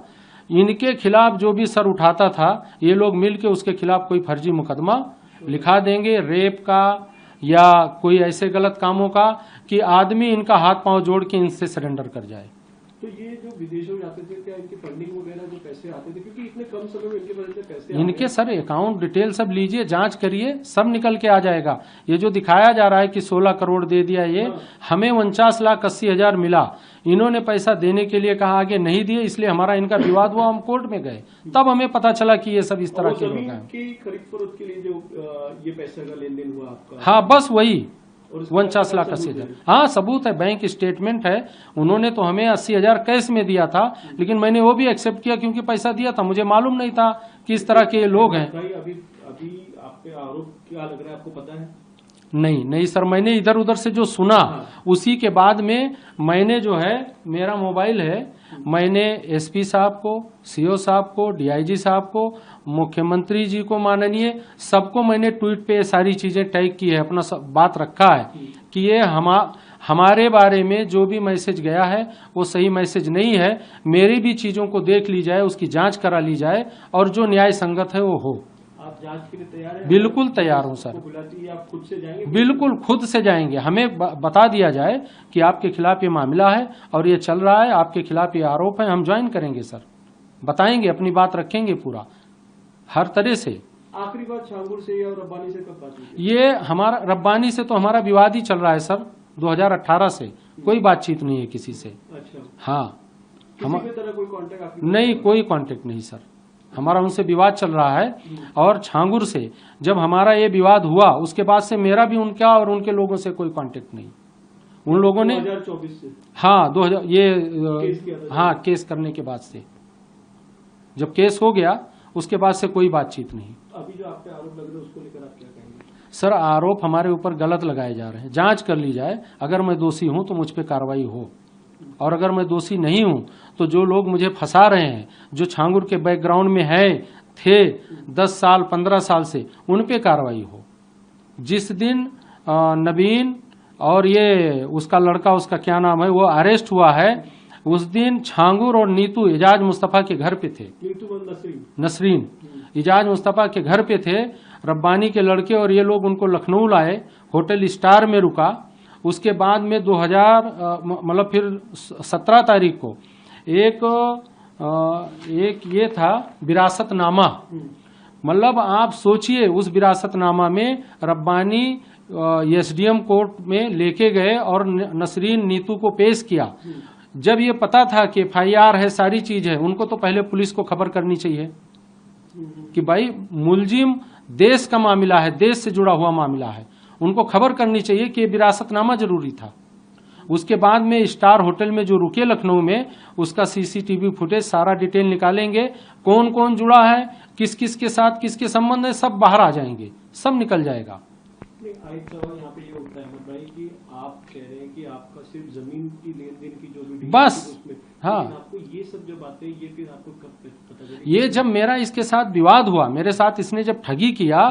Speaker 8: इनके खिलाफ जो भी सर उठाता था, ये लोग मिलके उसके खिलाफ कोई फर्जी मुकदमा लिखा देंगे, रेप का या कोई ऐसे गलत कामों का, कि आदमी इनका हाथ पांव जोड़ के इनसे सरेंडर कर जाए।
Speaker 5: तो ये जो विदेशों में जाते थे, क्या इनकी फंडिंग वगैरह जो पैसे आते थे, क्योंकि इतने कम समय में इनके पास पैसे
Speaker 8: इनके सर अकाउंट डिटेल सब लीजिए, जांच करिए, सब निकल के आ जाएगा। ये जो दिखाया जा रहा है कि 16 करोड़ दे दिया, ये हमें 49,80,000 मिला। इन्होंने पैसा देने के लिए कहा, आगे नहीं दिए, इसलिए हमारा इनका विवाद हुआ, हम कोर्ट में गए। तब हमें पता चला कि ये सब इस तरह के लोग हैं।
Speaker 5: खरीद फरोख्त के लिए जो ये पैसे का लेन देन हुआ आपका?
Speaker 8: हाँ बस वही 49,80,000। हाँ सबूत है, बैंक स्टेटमेंट है। उन्होंने तो हमें 80,000 कैश में दिया था, लेकिन मैंने वो भी एक्सेप्ट किया क्योंकि पैसा दिया था। मुझे मालूम नहीं था कि इस तरह के लोग हैं।
Speaker 5: अभी आप पे आरोप क्या लग रहा है, आपको पता है?
Speaker 8: नहीं सर, मैंने इधर उधर से जो सुना, उसी के बाद में मैंने जो है, मेरा मोबाइल है, मैंने एसपी साहब को, सीओ साहब को, डीआईजी साहब को, मुख्यमंत्री जी को माननीय, सबको मैंने ट्वीट पे सारी चीजें टैग की है, अपना सब बात रखा है कि ये हमारे बारे में जो भी मैसेज गया है वो सही मैसेज नहीं है। मेरी भी चीजों को देख ली जाए, उसकी जांच करा ली जाए और जो न्याय संगत है वो हो।
Speaker 5: जांच के लिए तैयार हैं?
Speaker 8: बिल्कुल तैयार हूँ सर।
Speaker 5: आपको बुलाती है, आप खुद से जाएंगे?
Speaker 8: बिल्कुल खुद से जाएंगे। हमें बता दिया जाए कि आपके खिलाफ ये मामला है और ये चल रहा है, आपके खिलाफ ये आरोप है, हम ज्वाइन करेंगे सर, बताएंगे, अपनी बात रखेंगे पूरा हर तरह से।
Speaker 5: आखिरी बात छांगुर से और रब्बानी से कब बात हुई?
Speaker 8: ये हमारा रब्बानी से तो हमारा विवाद ही चल रहा है सर, 2018 से कोई बातचीत नहीं है किसी से।
Speaker 5: अच्छा,
Speaker 8: हाँ,
Speaker 5: किसी भी तरह कोई कांटेक्ट
Speaker 8: नहीं, कोई कांटेक्ट नहीं सर, हमारा उनसे विवाद चल रहा है। और छांगुर से जब हमारा ये विवाद हुआ उसके बाद से मेरा भी उनका और उनके लोगों से कोई कांटेक्ट नहीं। उन लोगों ने
Speaker 5: 2024 से,
Speaker 8: हाँ 2000 ये
Speaker 5: केस किया था।
Speaker 8: हाँ, केस करने के बाद से, जब केस हो गया उसके बाद से कोई बातचीत नहीं।
Speaker 5: अभी जो आप पे आरोप लग रहे हैं उसको लेकर आप क्या कहेंगे?
Speaker 8: सर आरोप हमारे ऊपर गलत लगाए जा रहे हैं, जांच कर ली जाए, अगर मैं दोषी हूं तो मुझ पे कार्रवाई हो, और अगर मैं दोषी नहीं हूं तो जो लोग मुझे फंसा रहे हैं, जो छांगुर के बैकग्राउंड में थे 10 साल 15 साल से, उन पे कार्रवाई हो। जिस दिन नवीन और ये उसका लड़का, उसका क्या नाम है, वो अरेस्ट हुआ है, उस दिन छांगुर और नीतू इजाज मुस्तफा के घर पे थे। नसरीन इजाज मुस्तफा के घर पे थे। रब्बानी के लड़के और ये लोग उनको लखनऊ लाए, होटल स्टार में रुका। उसके बाद में 2000 मतलब फिर 17 तारीख को एक ये था विरासतनामा, मतलब आप सोचिए, उस विरासतनामा में रब्बानी एसडीएम कोर्ट में लेके गए और नसरीन नीतू को पेश किया। जब ये पता था कि एफआईआर है, सारी चीज है, उनको तो पहले पुलिस को खबर करनी चाहिए कि भाई मुलजिम देश का मामला है, देश से जुड़ा हुआ मामला है, उनको खबर करनी चाहिए कि विरासतनामा जरूरी था। उसके बाद में स्टार होटल में जो रुके लखनऊ में, उसका सीसीटीवी फुटेज सारा डिटेल निकालेंगे, कौन कौन जुड़ा है, किस किस के साथ किसके संबंध है, सब बाहर आ जाएंगे, सब निकल जाएगा।
Speaker 5: सवाल यहाँ पे ये उठता है भाई कि आप कह रहे हैं कि आपका सिर्फ जमीन की लेन देन की जो भी
Speaker 8: बस,
Speaker 5: उसमें,
Speaker 8: हाँ,
Speaker 5: आपको ये सब जब आते हैं, ये फिर आपको कब पता चलेगा?
Speaker 8: ये जब मेरा इसके साथ विवाद हुआ, मेरे साथ इसने जब ठगी किया,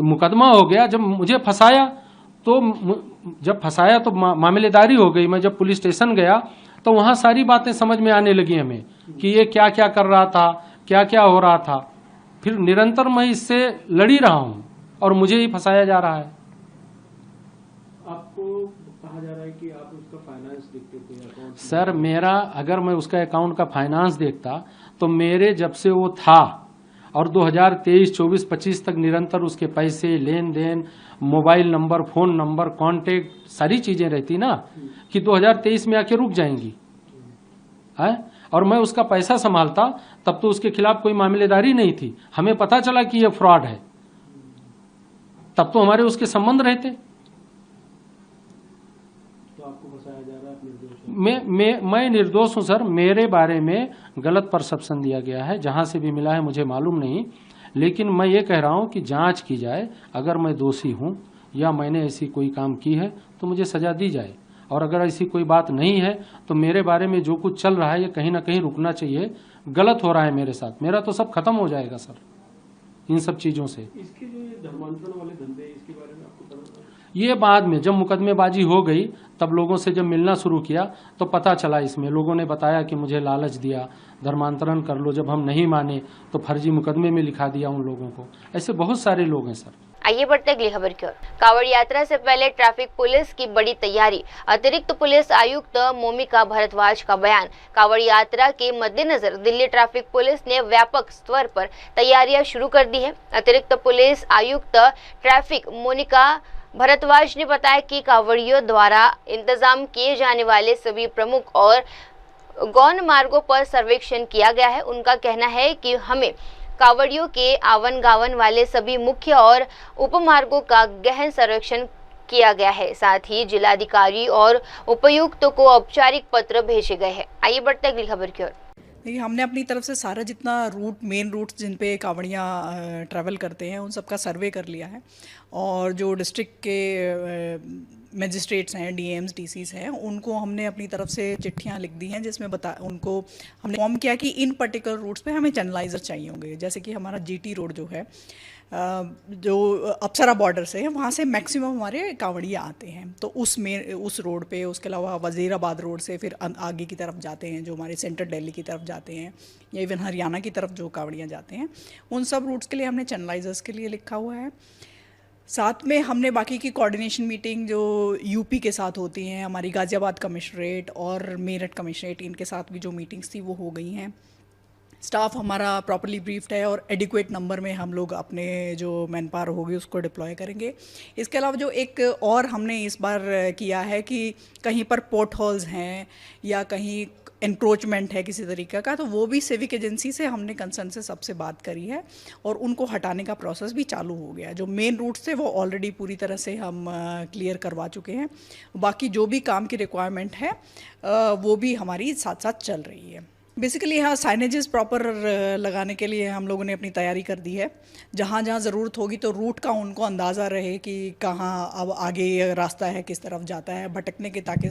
Speaker 8: मुकदमा हो गया, जब मुझे फंसाया, तो जब फंसाया तो मामलेदारी हो गई। मैं जब पुलिस स्टेशन गया तो वहां सारी बातें समझ में आने लगी हमें कि ये क्या क्या कर रहा था, क्या क्या हो रहा था। फिर निरंतर मैं इससे लड़ी रहा हूं और मुझे ही फंसाया जा रहा है।
Speaker 5: आपको कहा जा रहा है कि आप उसका फाइनेंस देखते थे अकाउंट?
Speaker 8: सर मेरा, अगर मैं उसका अकाउंट का फाइनेंस देखता तो मेरे जब से वो था और 2023, 24, 25 तक निरंतर उसके पैसे, लेन देन, mobile number, phone number, contact, सारी चीजें रहती ना कि 2023 में आके रुक जाएंगी है। और मैं उसका पैसा संभालता, तब तो उसके खिलाफ कोई मामलेदारी नहीं थी। हमें पता चला कि यह फ्रॉड है, तब तो हमारे उसके संबंध रहते। मैं निर्दोष हूं सर, मेरे बारे में गलत परसेप्शन दिया गया है, जहां से भी मिला है मुझे मालूम नहीं, लेकिन मैं ये कह रहा हूं कि जांच की जाए। अगर मैं दोषी हूं या मैंने ऐसी कोई काम की है तो मुझे सजा दी जाए, और अगर ऐसी कोई बात नहीं है तो मेरे बारे में जो कुछ चल रहा है ये कहीं ना कहीं रुकना चाहिए। गलत हो रहा है मेरे साथ, मेरा तो सब खत्म हो जाएगा सर इन सब चीजों से।
Speaker 5: इसके जो ये धर्मांतरण वाले धंधे, इसके बारे में आपको पता था?
Speaker 8: ये बाद में जब मुकदमेबाजी हो गई, तब लोगों से जब मिलना शुरू किया तो पता चला। इसमें लोगों ने बताया कि मुझे लालच दिया, धर्मांतरण कर लो। जब हम नहीं माने तो फर्जी मुकदमे में लिखा दिया उन लोगों को। ऐसे बहुत सारे लोग हैं सर।
Speaker 2: आइए बढ़ते अगली खबर की ओर। कांवड़ यात्रा से पहले ट्रैफिक पुलिस की बड़ी तैयारी। अतिरिक्त पुलिस आयुक्त मोमिका भारद्वाज का बयान। कांवड़ यात्रा के मद्देनजर दिल्ली ट्रैफिक पुलिस ने व्यापक स्तर पर तैयारियां शुरू कर दी है। अतिरिक्त पुलिस आयुक्त ट्रैफिक मोनिका भारद्वाज ने बताया कि कांवड़ियों द्वारा इंतजाम किए जाने वाले सभी प्रमुख और गौण मार्गों पर सर्वेक्षण किया गया है। उनका कहना है कि हमें कांवड़ियों के आवन गावन वाले सभी मुख्य और उपमार्गों का गहन सर्वेक्षण किया गया है। साथ ही जिलाधिकारी और उपायुक्तों को औपचारिक पत्र भेजे गए हैं। आइए बढ़ते अगली खबर की ओर।
Speaker 9: देखिए, हमने अपनी तरफ से सारा जितना रूट, मेन रूट्स जिन पे कांवड़ियाँ ट्रैवल करते हैं, उन सबका सर्वे कर लिया है। और जो डिस्ट्रिक्ट के मजिस्ट्रेट्स हैं, डीएम्स, डीसीस हैं, उनको हमने अपनी तरफ से चिट्ठियां लिख दी हैं जिसमें उनको हमने इन्फॉर्म किया कि इन पर्टिकुलर रूट्स पे हमें चैनलाइजर चाहिए होंगे। जैसे कि हमारा जीटी रोड जो है, जो अप्सरा बॉर्डर से है, वहाँ से मैक्सिमम हमारे कांवड़िया आते हैं। तो उस रोड पे, उसके अलावा वज़ीराबाद रोड से फिर आगे की तरफ जाते हैं, जो हमारे सेंट्रल दिल्ली की तरफ जाते हैं, या इवन हरियाणा की तरफ जो कांवड़िया जाते हैं, उन सब रूट्स के लिए हमने चैनलाइजर्स के लिए लिखा हुआ है। साथ में हमने बाकी की कोऑर्डिनेशन मीटिंग जो यूपी के साथ होती हैं, हमारी गाज़ियाबाद कमिश्नरेट और मेरठ कमिश्नरेट, इनके साथ भी जो मीटिंग्स थी वो हो गई हैं। स्टाफ हमारा प्रॉपर्ली ब्रीफ्ड है और एडिक्वेट नंबर में हम लोग अपने जो मैन पावर होगी उसको डिप्लॉय करेंगे। इसके अलावा जो एक और हमने इस बार किया है कि कहीं पर पोर्ट होल्स हैं या कहीं एनक्रोचमेंट है किसी तरीके का, तो वो भी सिविक एजेंसी से हमने कंसर्न से सबसे बात करी है और उनको हटाने का प्रोसेस भी चालू हो गया है। जो मेन रूट्स थे वो ऑलरेडी पूरी तरह से हम क्लियर करवा चुके हैं। बाकी जो भी काम की रिक्वायरमेंट है वो भी हमारी साथ साथ चल रही है। बेसिकली यहाँ साइनेजेस प्रॉपर लगाने के लिए हम लोगों ने अपनी तैयारी कर दी है। जहाँ जहाँ ज़रूरत होगी तो रूट का उनको अंदाज़ा रहे कि कहाँ अब आगे रास्ता है, किस तरफ जाता है, भटकने की ताकि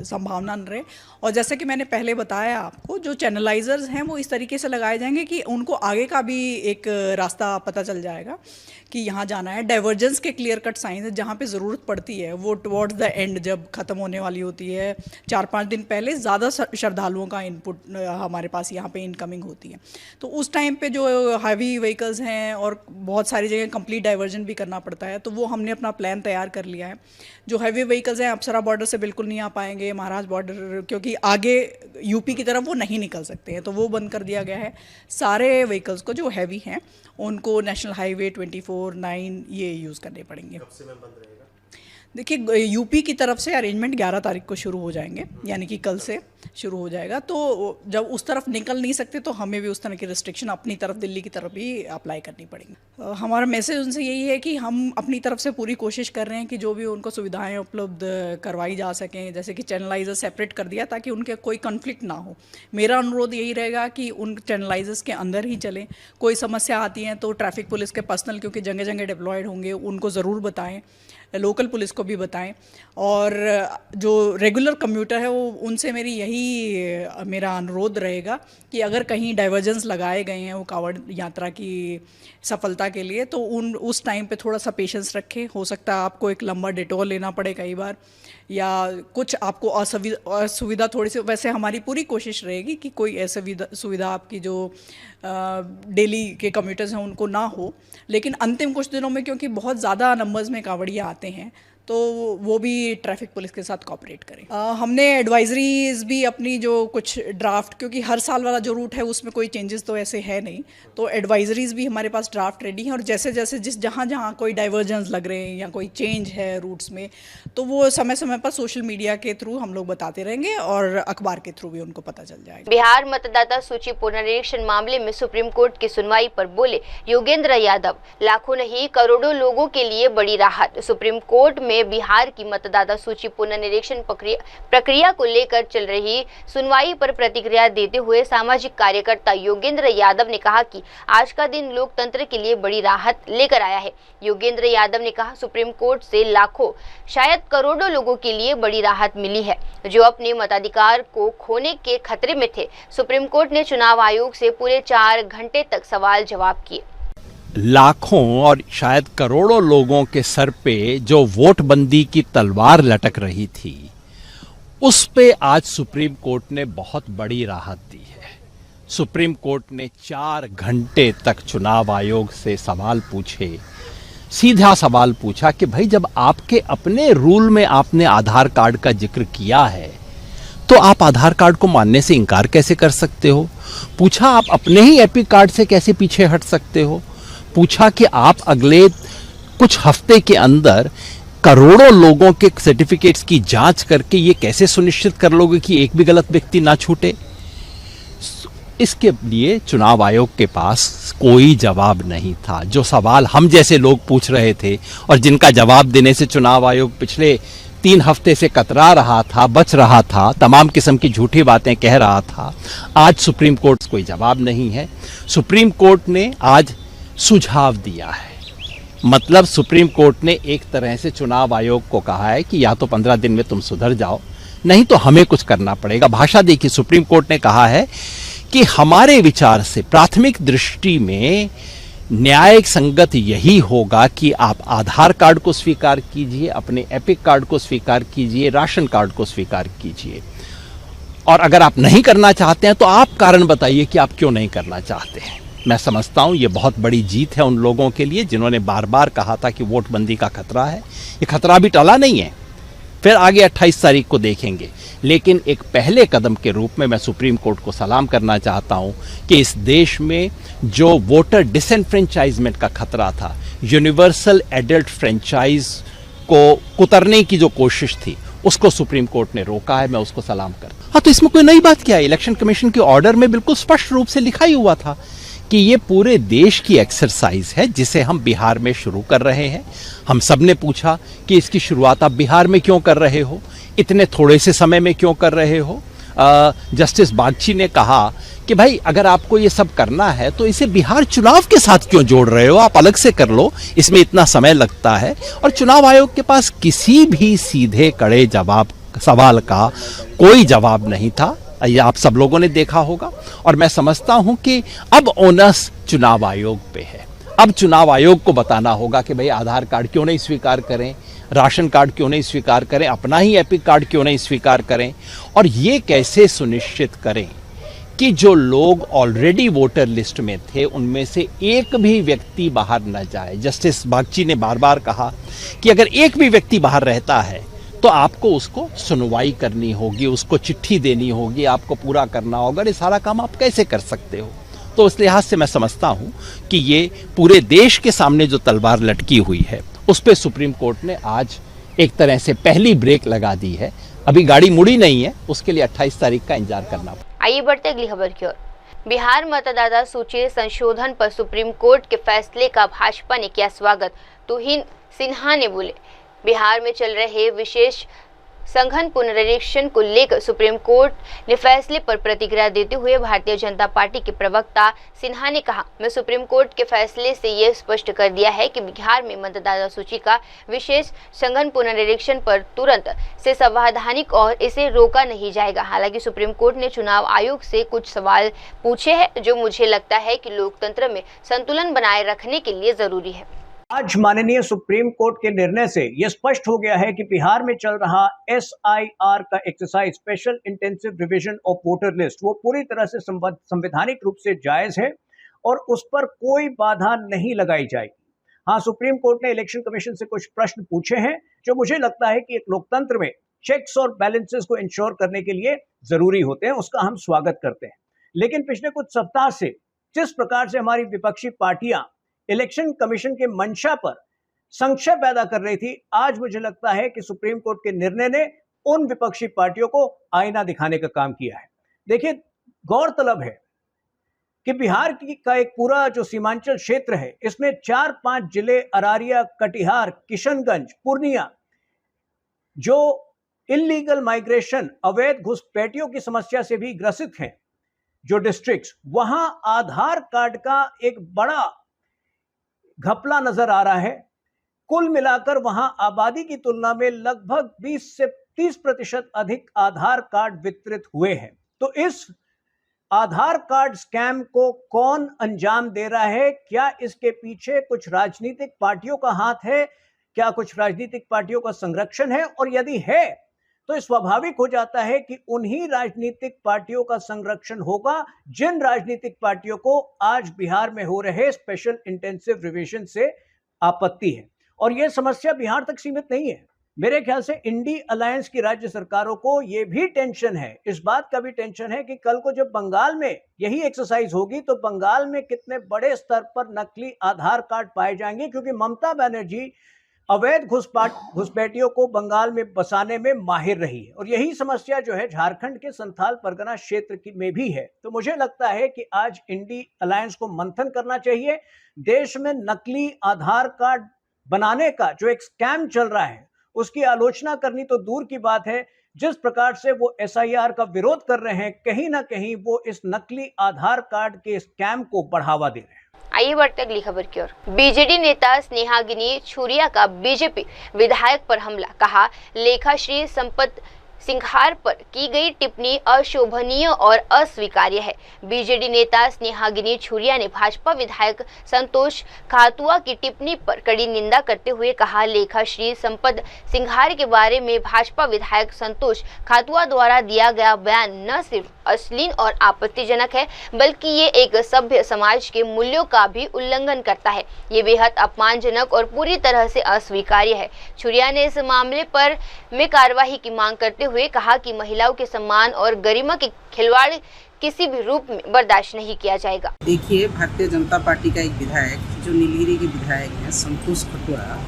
Speaker 9: संभावना न रहे। और जैसे कि मैंने पहले बताया आपको, जो चैनलाइजर्स हैं वो इस तरीके से लगाए जाएंगे कि उनको आगे का भी एक रास्ता पता चल जाएगा कि यहाँ जाना है। डाइवर्जेंस के क्लियर कट साइंस है, जहाँ पे ज़रूरत पड़ती है वो टुवर्ड्स द एंड, जब ख़त्म होने वाली होती है 4-5 दिन पहले ज़्यादा श्रद्धालुओं का इनपुट हमारे पास यहाँ पे इनकमिंग होती है। तो उस टाइम पे जो हैवी व्हीकल्स हैं और बहुत सारी जगह कंप्लीट डाइवर्जन भी करना पड़ता है, तो वो हमने अपना प्लान तैयार कर लिया है। जो हैवी व्हीकल्स हैं अप्सरा बॉर्डर से बिल्कुल नहीं आ पाएंगे, महाराष्ट्र बॉर्डर, क्योंकि आगे यूपी की तरफ वो नहीं निकल सकते हैं, तो वो बंद कर दिया गया है। सारे व्हीकल्स को जो हैवी हैं उनको नेशनल हाईवे 24/9 ये यूज़ करने पड़ेंगे। कब से में बंद रहेगा? देखिए, यूपी की तरफ से अरेंजमेंट 11 तारीख को शुरू हो जाएंगे, यानी कि कल से शुरू हो जाएगा। तो जब उस तरफ निकल नहीं सकते तो हमें भी उस तरह की रिस्ट्रिक्शन अपनी तरफ, दिल्ली की तरफ भी अप्लाई करनी पड़ेंगी। हमारा मैसेज उनसे यही है कि हम अपनी तरफ से पूरी कोशिश कर रहे हैं कि जो भी उनको सुविधाएं उपलब्ध करवाई जा सकें, जैसे कि चैनलाइजर सेपरेट कर दिया ताकि उनके कोई कॉन्फ्लिक्ट ना हो। मेरा अनुरोध यही रहेगा कि उन चैनलाइजर्स के अंदर ही चलें। कोई समस्या आती है तो ट्रैफिक पुलिस के पर्सनल, क्योंकि जगह जगह डिप्लॉयड होंगे, उनको ज़रूर बताएं, लोकल पुलिस को भी बताएं। और जो रेगुलर कम्यूटर है वो उनसे मेरा अनुरोध रहेगा कि अगर कहीं डाइवर्जेंस लगाए गए हैं वो कांवड़ यात्रा की सफलता के लिए, तो उस टाइम पे थोड़ा सा पेशेंस रखें। हो सकता है आपको एक लंबा डिटोर लेना पड़े कई बार, या कुछ आपको असुविधा थोड़ी सी। वैसे हमारी पूरी कोशिश रहेगी कि कोई ऐसी सुविधा आपकी जो डेली के कम्यूटर्स हैं उनको ना हो, लेकिन अंतिम कुछ दिनों में क्योंकि बहुत ज़्यादा नंबर्स में कांवड़िया आते हैं तो वो भी ट्रैफिक पुलिस के साथ कोऑपरेट करें। हमने एडवाइजरीज भी अपनी जो कुछ ड्राफ्ट, क्योंकि हर साल वाला जो रूट है उसमें कोई चेंजेस तो ऐसे है नहीं, तो एडवाइजरीज भी हमारे पास ड्राफ्ट रेडी हैं। और जैसे जैसे जहाँ कोई डाइवर्जेंस लग रहे हैं या कोई चेंज है रूट्स में, तो वो समय समय पर सोशल मीडिया के थ्रू हम लोग बताते रहेंगे और अखबार के थ्रू भी उनको पता चल जाएगा।
Speaker 2: बिहार मतदाता सूची पुनरीक्षण मामले में सुप्रीम कोर्ट की सुनवाई पर बोले योगेंद्र यादव, लाखों नहीं करोड़ों लोगों के लिए बड़ी राहत। सुप्रीम कोर्ट में बिहार की मतदाता सूची पुनर्निरीक्षण प्रक्रिया को लेकर चल रही सुनवाई पर प्रतिक्रिया देते हुए सामाजिक कार्यकर्ता योगेंद्र यादव ने कहा कि आज का दिन लोकतंत्र के लिए बड़ी राहत लेकर आया है। योगेंद्र यादव ने कहा, सुप्रीम कोर्ट से लाखों शायद करोड़ों लोगों के लिए बड़ी राहत मिली है जो अपने मताधिकार को खोने के खतरे में थे। सुप्रीम कोर्ट ने चुनाव आयोग से पूरे 4 घंटे तक सवाल जवाब किए।
Speaker 10: लाखों और शायद करोड़ों लोगों के सर पे जो वोटबंदी की तलवार लटक रही थी, उस पे आज सुप्रीम कोर्ट ने बहुत बड़ी राहत दी है। सुप्रीम कोर्ट ने 4 घंटे तक चुनाव आयोग से सवाल पूछे, सीधा सवाल पूछा कि भाई जब आपके अपने रूल में आपने आधार कार्ड का जिक्र किया है तो आप आधार कार्ड को मानने से इनकार कैसे कर सकते हो। पूछा आप अपने ही एपिक कार्ड से कैसे पीछे हट सकते हो। पूछा कि आप अगले कुछ हफ्ते के अंदर करोड़ों लोगों के सर्टिफिकेट्स की जांच करके ये कैसे सुनिश्चित कर लोगे कि एक भी गलत व्यक्ति ना छूटे। इसके लिए चुनाव आयोग के पास कोई जवाब नहीं था। जो सवाल हम जैसे लोग पूछ रहे थे और जिनका जवाब देने से चुनाव आयोग पिछले 3 हफ्ते से कतरा रहा था, बच रहा था, तमाम किस्म की झूठी बातें कह रहा था, आज सुप्रीम कोर्ट कोई जवाब नहीं है। सुप्रीम कोर्ट ने आज सुझाव दिया है, मतलब सुप्रीम कोर्ट ने एक तरह से चुनाव आयोग को कहा है कि या तो 15 दिन में तुम सुधर जाओ, नहीं तो हमें कुछ करना पड़ेगा। भाषा देखिए, सुप्रीम कोर्ट ने कहा है कि हमारे विचार से प्राथमिक दृष्टि में न्यायिक संगत यही होगा कि आप आधार कार्ड को स्वीकार कीजिए, अपने एपिक कार्ड को स्वीकार कीजिए, राशन कार्ड को स्वीकार कीजिए, और अगर आप नहीं करना चाहते हैं तो आप कारण बताइए कि आप क्यों नहीं करना चाहते हैं। मैं समझता हूं ये बहुत बड़ी जीत है उन लोगों के लिए जिन्होंने बार बार कहा था कि वोटबंदी का खतरा है। ये खतरा भी टला नहीं है, फिर आगे 28 तारीख को देखेंगे। लेकिन एक पहले कदम के रूप में मैं सुप्रीम कोर्ट को सलाम करना चाहता हूं कि इस देश में जो वोटर डिसएनफ्रेंचाइजमेंट का खतरा था, यूनिवर्सल एडल्ट फ्रेंचाइज को कुतरने की जो कोशिश थी, उसको सुप्रीम कोर्ट ने रोका है। मैं उसको सलाम करता हूं। हाँ, तो इसमें कोई नई बात क्या है? इलेक्शन कमीशन के ऑर्डर में बिल्कुल स्पष्ट रूप से लिखा ही हुआ था कि ये पूरे देश की एक्सरसाइज है जिसे हम बिहार में शुरू कर रहे हैं। हम सब ने पूछा कि इसकी शुरुआत आप बिहार में क्यों कर रहे हो, इतने थोड़े से समय में क्यों कर रहे हो। जस्टिस बागची ने कहा कि भाई अगर आपको ये सब करना है तो इसे बिहार चुनाव के साथ क्यों जोड़ रहे हो, आप अलग से कर लो, इसमें इतना समय लगता है। और चुनाव आयोग के पास किसी भी सीधे कड़े सवाल का कोई जवाब नहीं था, ये आप सब लोगों ने देखा होगा। और मैं समझता हूं कि अब ओनस चुनाव आयोग पे है। अब चुनाव आयोग को बताना होगा कि भाई आधार कार्ड क्यों नहीं स्वीकार करें, राशन कार्ड क्यों नहीं स्वीकार करें, अपना ही एपिक कार्ड क्यों नहीं स्वीकार करें, और ये कैसे सुनिश्चित करें कि जो लोग ऑलरेडी वोटर लिस्ट में थे उनमें से एक भी व्यक्ति बाहर न जाए। जस्टिस बागची ने बार बार कहा कि अगर एक भी व्यक्ति बाहर रहता है तो आपको उसको सुनवाई करनी होगी, उसको चिट्ठी देनी होगी, आपको पूरा करना होगा। ये सारा काम आप कैसे कर सकते हो? तो उस लिहाज से मैं समझता हूं कि ये पूरे देश के सामने जो तलवार लटकी हुई है उस पर सुप्रीम कोर्ट ने आज एक तरह से पहली ब्रेक लगा दी है। अभी गाड़ी मुड़ी नहीं है, उसके लिए 28 तारीख का इंतजार करना।
Speaker 2: आइए बढ़ते अगली खबर की ओर। बिहार मतदाता सूची संशोधन पर सुप्रीम कोर्ट के फैसले का भाजपा ने किया स्वागत। तुहिन सिन्हा ने बोले, बिहार में चल रहे विशेष संघन पुनरीक्षण को लेकर सुप्रीम कोर्ट ने फैसले पर प्रतिक्रिया देते हुए भारतीय जनता पार्टी के प्रवक्ता सिन्हा ने कहा, मैं सुप्रीम कोर्ट के फैसले से ये स्पष्ट कर दिया है कि बिहार में मतदाता सूची का विशेष संघन पुनरीक्षण पर तुरंत से संवैधानिक और इसे रोका नहीं जाएगा। हालांकि सुप्रीम कोर्ट ने चुनाव आयोग से कुछ सवाल पूछे हैं जो मुझे लगता है कि लोकतंत्र में संतुलन बनाए रखने के लिए जरूरी है।
Speaker 11: आज माननीय सुप्रीम कोर्ट के निर्णय से यह स्पष्ट हो गया है कि बिहार में चल रहा SIR का exercise, special intensive revision of voter list, वो पूरी तरह से संवैधानिक रूप से जायज है और उस पर कोई बाधा नहीं लगाई जाएगी। हाँ, सुप्रीम कोर्ट ने इलेक्शन कमीशन से कुछ प्रश्न पूछे हैं जो मुझे लगता है कि एक लोकतंत्र में चेक्स और बैलेंसेस को इंश्योर करने के लिए जरूरी होते हैं, उसका हम स्वागत करते हैं। लेकिन पिछले कुछ सप्ताह से जिस प्रकार से हमारी विपक्षी पार्टियां इलेक्शन कमीशन के मंशा पर संशय पैदा कर रही थी, आज मुझे लगता है कि सुप्रीम कोर्ट के निर्णय ने उन विपक्षी पार्टियों को आईना दिखाने का काम किया है। देखिए, गौरतलब है कि बिहार का एक पूरा जो सीमांचल क्षेत्र है, इसमें 4-5 जिले अरारिया, कटिहार, किशनगंज, पूर्णिया, जो इलीगल माइग्रेशन, अवैध घुसपैठियों की समस्या से भी ग्रसित हैं, जो डिस्ट्रिक्ट्स, वहां आधार कार्ड का एक बड़ा घपला नजर आ रहा है। कुल मिलाकर वहां आबादी की तुलना में लगभग 20 से 30% अधिक आधार कार्ड वितरित हुए हैं। तो इस आधार कार्ड स्कैम को कौन अंजाम दे रहा है? क्या इसके पीछे कुछ राजनीतिक पार्टियों का हाथ है? क्या कुछ राजनीतिक पार्टियों का संरक्षण है? और यदि है तो स्वाभाविक हो जाता है कि उन्हीं राजनीतिक पार्टियों का संरक्षण होगा जिन राजनीतिक पार्टियों को आज बिहार में हो रहे स्पेशल इंटेंसिव रिवीजन से आपत्ति है। और यह समस्या बिहार तक सीमित नहीं है। मेरे ख्याल से इंडी अलायंस की राज्य सरकारों को यह भी टेंशन है, इस बात का भी टेंशन है कि कल को जब बंगाल में यही एक्सरसाइज होगी तो बंगाल में कितने बड़े स्तर पर नकली आधार कार्ड पाए जाएंगे, क्योंकि ममता बनर्जी अवैध घुसपैठियों को बंगाल में बसाने में माहिर रही है। और यही समस्या जो है झारखंड के संथाल परगना क्षेत्र में भी है। तो मुझे लगता है कि आज इंडी अलायंस को मंथन करना चाहिए। देश में नकली आधार कार्ड बनाने का जो एक स्कैम चल रहा है उसकी आलोचना करनी तो दूर की बात है, जिस प्रकार से वो SIR का विरोध कर रहे हैं, कहीं ना कहीं वो इस नकली आधार कार्ड के स्कैम को बढ़ावा दे रहे हैं।
Speaker 2: आइए बढ़ते अगली खबर की ओर। बीजेडी नेता स्नेहागिनी छुरिया का बीजेपी विधायक पर हमला, कहा लेखाश्री संपत सिंघार पर की गई टिप्पणी अशोभनीय और अस्वीकार्य है। बीजेडी नेता स्नेहागिनी छुरिया ने भाजपा विधायक संतोष खातुआ की टिप्पणी पर कड़ी निंदा करते हुए कहा, लेखाश्री संपत सिंघार के बारे में भाजपा विधायक संतोष खातुआ द्वारा दिया गया बयान न सिर्फ अश्लील और आपत्तिजनक है, बल्कि ये एक सभ्य समाज के मूल्यों का भी उल्लंघन करता है। ये बेहद अपमानजनक और पूरी तरह से अस्वीकार्य है। छुरिया ने इस मामले पर में कार्रवाई की मांग करते हुए कहा कि महिलाओं के सम्मान और गरिमा के खिलवाड़ किसी भी रूप में बर्दाश्त नहीं किया जाएगा।
Speaker 12: देखिए, भारतीय जनता पार्टी का एक विधायक जो नीलगिरी के विधायक हैं संतोष खटोरा,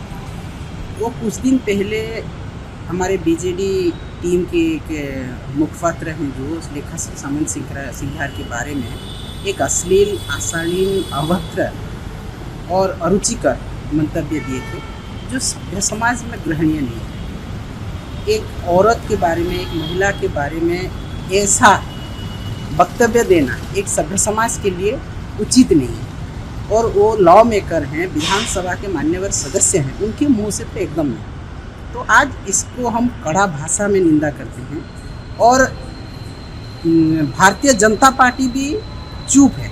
Speaker 12: वो कुछ दिन पहले हमारे बीजेडी टीम के एक मुखपात्र हैं जो लेखाश्री सामंत सिंघार के बारे में एक अश्लील, अशालीन, अभद्र और अरुचिकर मंतव्य दिए थे जो सभ्य समाज में ग्रहणीय नहीं है। एक औरत के बारे में, एक महिला के बारे में ऐसा वक्तव्य देना एक सभ्य समाज के लिए उचित नहीं है। और वो लॉ मेकर हैं, विधानसभा के मान्यवर सदस्य हैं, उनके मुंह से तो एकदम नहीं। तो आज इसको हम कड़ा भाषा में निंदा करते हैं और भारतीय जनता पार्टी भी चुप है।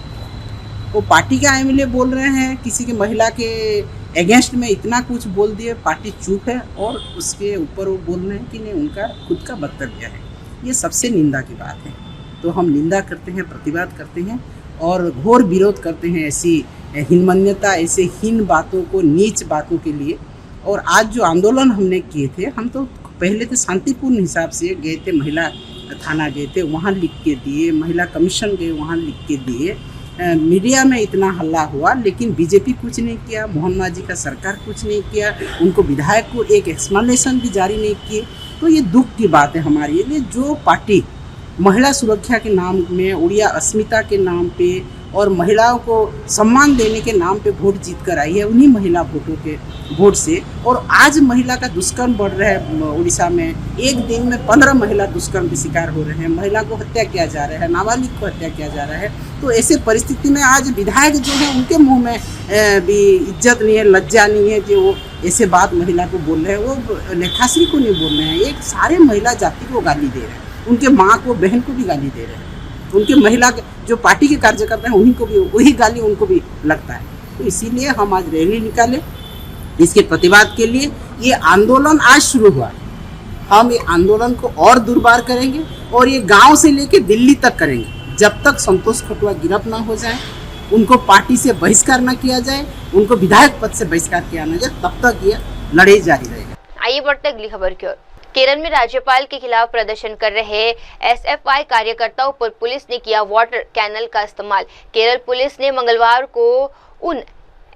Speaker 12: वो पार्टी के MLA बोल रहे हैं, किसी के महिला के अगेंस्ट में इतना कुछ बोल दिए, पार्टी चुप है और उसके ऊपर वो बोल रहे हैं कि नहीं, उनका खुद का वक्तव्य है। ये सबसे निंदा की बात है। तो हम निंदा करते हैं, प्रतिवाद करते हैं और घोर विरोध करते हैं ऐसी हीनमान्यता, ऐसे हीन बातों को, नीच बातों के लिए। और आज जो आंदोलन हमने किए थे, हम तो पहले तो शांतिपूर्ण हिसाब से गए थे, महिला थाना गए थे, वहाँ लिख के दिए, महिला कमीशन गए, वहाँ लिख के दिए। मीडिया में इतना हल्ला हुआ, लेकिन बीजेपी कुछ नहीं किया, मोहन मांझी का सरकार कुछ नहीं किया, उनको विधायक को एक एक्सप्लेनेशन भी जारी नहीं किए। तो ये दुख की बात है हमारे लिए। जो पार्टी महिला सुरक्षा के नाम में, उड़िया अस्मिता के नाम पे और महिलाओं को सम्मान देने के नाम पे वोट जीत कर आई है, उन्हीं महिला वोटों के वोट से। और आज महिला का दुष्कर्म बढ़ रहा है उड़ीसा में। एक दिन में 15 महिला दुष्कर्म के शिकार हो रहे हैं, महिला को हत्या किया जा रहा है, नाबालिग को हत्या किया जा रहा है। तो ऐसे परिस्थिति में आज विधायक जो है, उनके मुंह में भी इज्जत नहीं है, लज्जा नहीं है कि वो ऐसे बात महिला को बोल रहे हैं। वो लेखाश्री को नहीं बोल रहे हैं, एक सारे महिला जाति को गाली दे रहे हैं, उनके माँ को, बहन को भी गाली दे रहे हैं, उनके महिला जो पार्टी के कार्यकर्ता हैं उन्हीं को भी वही गाली उनको भी लगता है। तो इसीलिए हम आज रैली निकाले इसके प्रतिवाद के लिए। ये आंदोलन आज शुरू हुआ है, हम ये आंदोलन को और दुर्बार करेंगे और ये गांव से लेकर दिल्ली तक करेंगे जब तक संतोष खटुआ गिरफ्तार ना हो जाए, उनको पार्टी से बहिष्कार न किया जाए, उनको विधायक पद से बहिष्कार किया न जाए, तब तक ये लड़ाई जारी रहेगा।
Speaker 2: आइए बढ़ते अगली खबर की ओर। केरल में राज्यपाल के खिलाफ प्रदर्शन कर रहे SFI कार्यकर्ताओं पर पुलिस ने किया वाटर कैनल का इस्तेमाल। केरल पुलिस ने मंगलवार को उन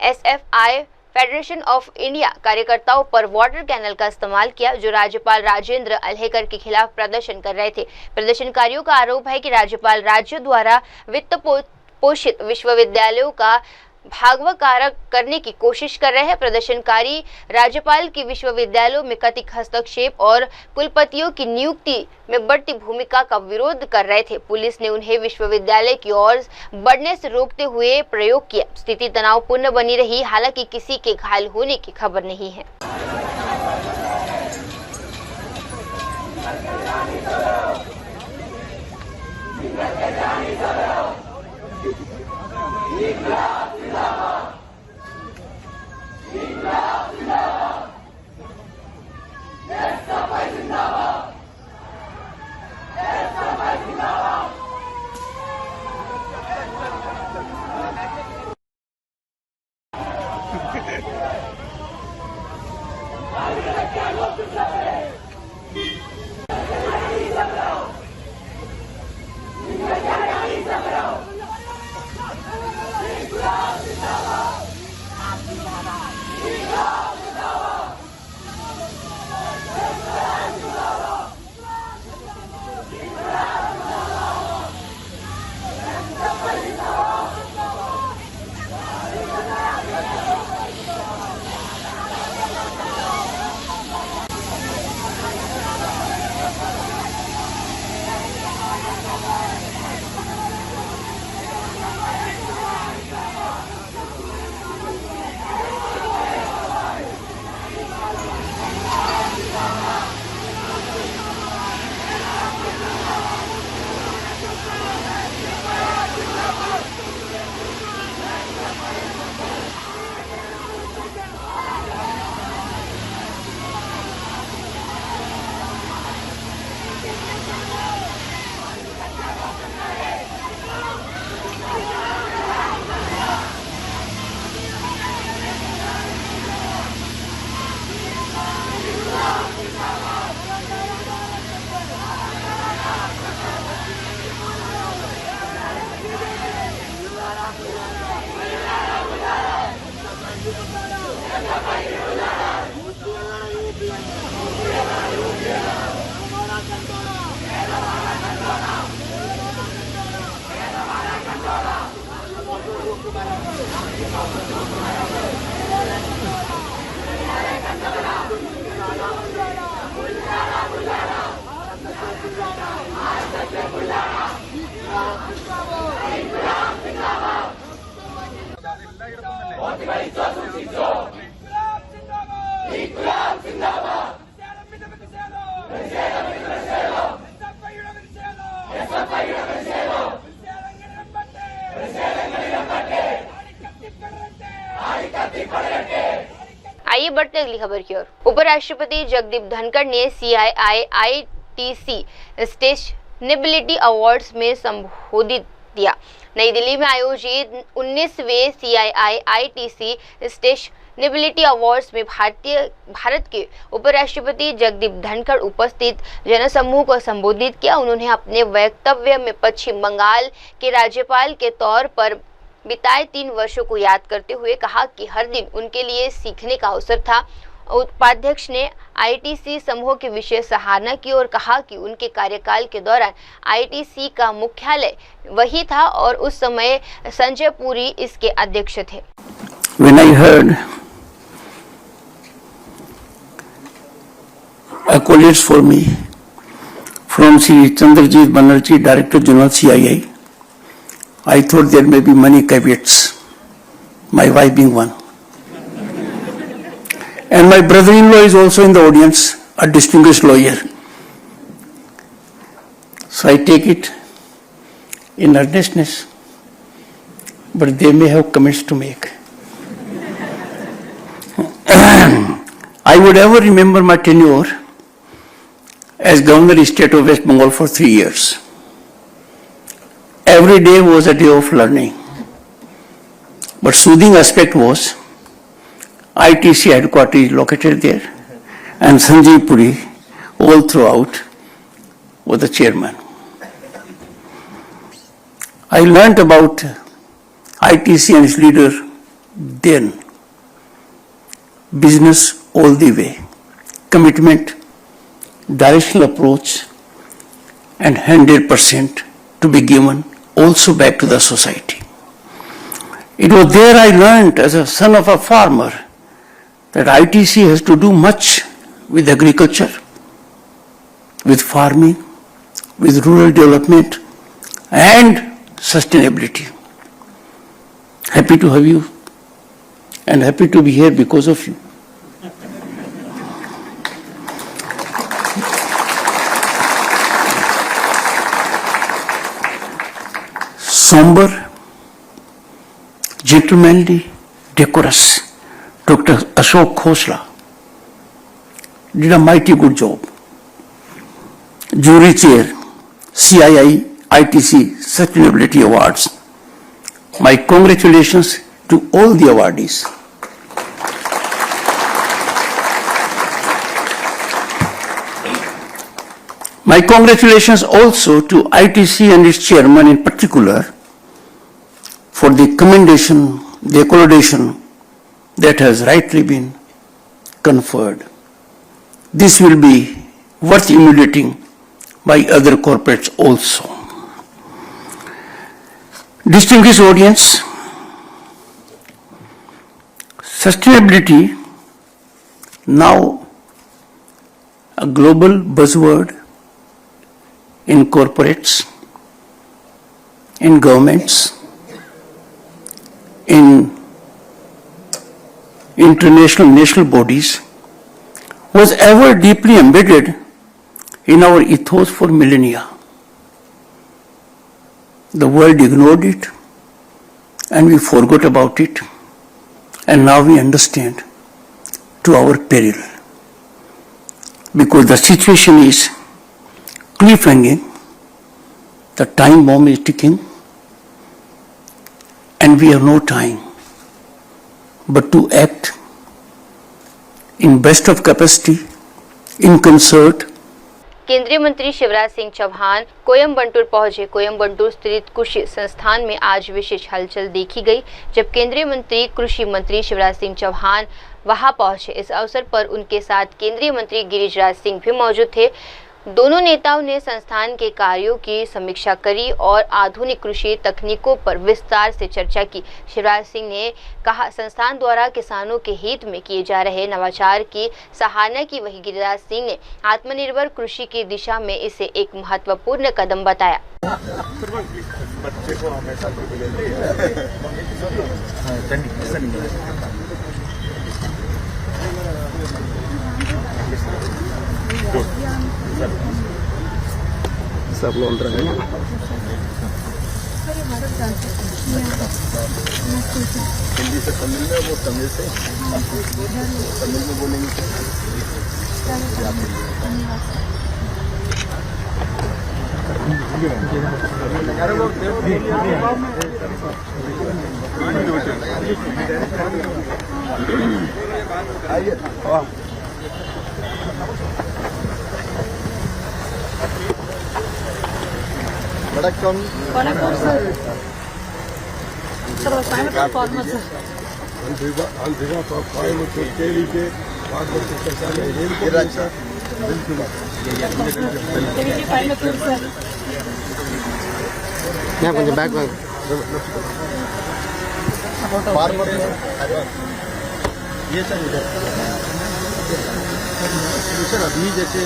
Speaker 2: SFI फेडरेशन ऑफ इंडिया कार्यकर्ताओं पर वाटर कैनल का इस्तेमाल किया जो राज्यपाल राजेंद्र अल्हेकर के खिलाफ प्रदर्शन कर रहे थे। प्रदर्शनकारियों का आरोप है कि राज्यपाल राज्य द्वारा वित्त पोषित विश्वविद्यालयों का भागवाकारक करने की कोशिश कर रहे हैं। प्रदर्शनकारी राज्यपाल की विश्वविद्यालयों में कथित हस्तक्षेप और कुलपतियों की नियुक्ति में बढ़ती भूमिका का विरोध कर रहे थे। पुलिस ने उन्हें विश्वविद्यालय की ओर बढ़ने से रोकते हुए प्रयोग किया। स्थिति तनावपूर्ण बनी रही, हालांकि किसी के घायल होने की खबर नहीं है।
Speaker 13: जिंदाबाद
Speaker 2: बढ़ते अगली खबर की ओर। उपराष्ट्रपति जगदीप धनखड़ ने CII-ITC सस्टेनेबिलिटी अवार्ड्स में संबोधित दिया। नई दिल्ली में आयोजित 19वें CII-ITC सस्टेनेबिलिटी अवार्ड्स में भारत के उपराष्ट्रपति जगदीप धनखड़ उपस्थित जनसमूह को संबोधित किया। उन्होंने अपने वक्तव्य में पश्चिम बंगाल के राज्यपाल के तौर पर बिताए 3 वर्षों को याद करते हुए कहा कि हर दिन उनके लिए सीखने का अवसर था। उपाध्यक्ष ने ITC समूह की विशेष सराहना की और कहा कि उनके कार्यकाल के दौरान ITC का मुख्यालय वही था और उस समय संजय पुरी इसके अध्यक्ष थे।
Speaker 13: When I heard accolades for me from Sri Chandrajit Banerjee, Director General CII, I thought there may be many caveats, my wife being one. And my brother-in-law is also in the audience, a distinguished lawyer. So I take it in earnestness, but they may have comments to make. I would ever remember my tenure as Governor of the State of West Bengal for 3 years. Every day was a day of learning. But soothing aspect was ITC headquarters is located there, and Sanjay Puri all throughout was the chairman. I learnt about ITC and its leader then. Business all the way, commitment, directional approach, and 100% to be given also back to the society. It was there I learnt as a son of a farmer that ITC has to do much with agriculture, with farming, with rural development and sustainability. Happy to have you and happy to be here because of you. Somber, gentlemanly, decorous, Dr. Ashok Khosla did a mighty good job. Jury chair, CII ITC Sustainability Awards. My congratulations to all the awardees. My congratulations also to ITC and its chairman in particular for the commendation, the accreditation that has rightly been conferred. This will be worth emulating by other corporates also. Distinguished audience, sustainability, now a global buzzword in corporates, in governments, in international national bodies, was ever deeply embedded in our ethos for millennia. The world ignored it and we forgot about it, and now we understand to our peril. Because the situation is cliffhanging, the time bomb is ticking, and we have no time but to act in best of capacity, in concert.
Speaker 2: केंद्रीय मंत्री शिवराज सिंह चौहान कोयम्बटूर पहुंचे। कोयम्बटूर स्थित कृषि संस्थान में आज विशेष हलचल देखी गई जब केंद्रीय मंत्री कृषि मंत्री शिवराज सिंह चौहान वहां पहुंचे। इस अवसर पर उनके साथ केंद्रीय मंत्री गिरिराज सिंह भी मौजूद थे। दोनों नेताओं ने संस्थान के कार्यों की समीक्षा करी और आधुनिक कृषि तकनीकों पर विस्तार से चर्चा की। शिवराज सिंह ने कहा, संस्थान द्वारा किसानों के हित में किए जा रहे नवाचार की सराहना की। वहीं गिरिराज सिंह ने आत्मनिर्भर कृषि की दिशा में इसे एक महत्वपूर्ण कदम बताया।
Speaker 13: सब लोग
Speaker 3: हिंदी से तमिल में, वो तमिल से तमिल में बोलेंगे।
Speaker 4: वणक्कम
Speaker 14: on behalf of Coimbatore KVK,
Speaker 15: కొంచెం బ్యాక్
Speaker 14: सर अभी जैसे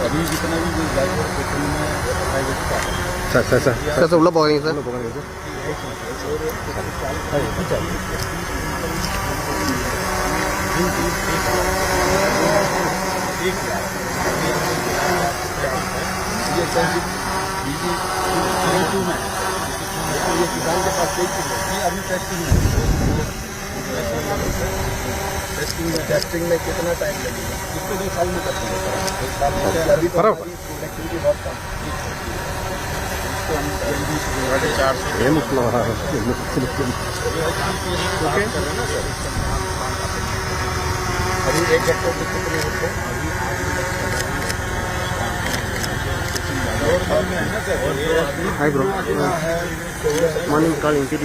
Speaker 14: अभी जितना भी
Speaker 15: सर उल्ला పోగలింది సార్
Speaker 14: ये किसान के पास अभी टेस्टिंग में कितना टाइम लगेगा? इसको 2 साल में करते हैं। 1 साल में अभी तो एक्टिविटी बहुत कम। अभी 1 हेक्टेयर में कितने होते हैं?
Speaker 15: Hi bro. Morning calling PTV.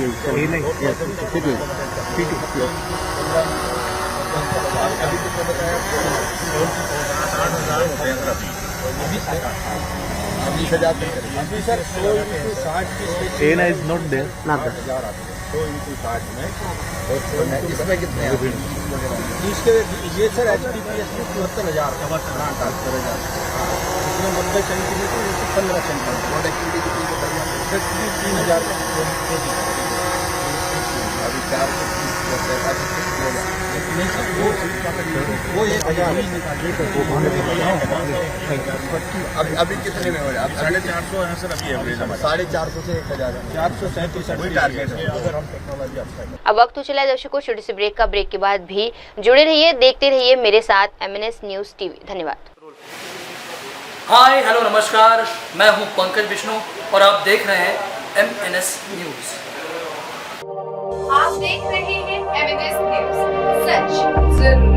Speaker 15: Yes, PTV.
Speaker 14: अभी sir 100 is not there.
Speaker 15: Not there.
Speaker 14: 100 में इसमें कितने इसके ये सर HDPS में 74,000 इसमें 90 सेंटीमीटर 15 सेंटीमीटर और एक्टिविटी कितनी बताइए? 3,000 अभी 400 अभी कितने में हो रहा है? 450 है सर अभी एवरेज 450 से 1,000 437 वही टारगेट है अगर हम टेक्नोलॉजी अपनाएं।
Speaker 2: अब वक्त तो चला दर्शकों छोटे से ब्रेक का। ब्रेक के बाद भी जुड़े रहिए, देखते रहिए मेरे साथ MNS न्यूज टीवी। धन्यवाद।
Speaker 16: हाय हेलो नमस्कार, मैं हूं पंकज विष्णु और आप देख रहे हैं MNS न्यूज।
Speaker 1: आप देख रहे हैं MNS न्यूज, सच जरूर।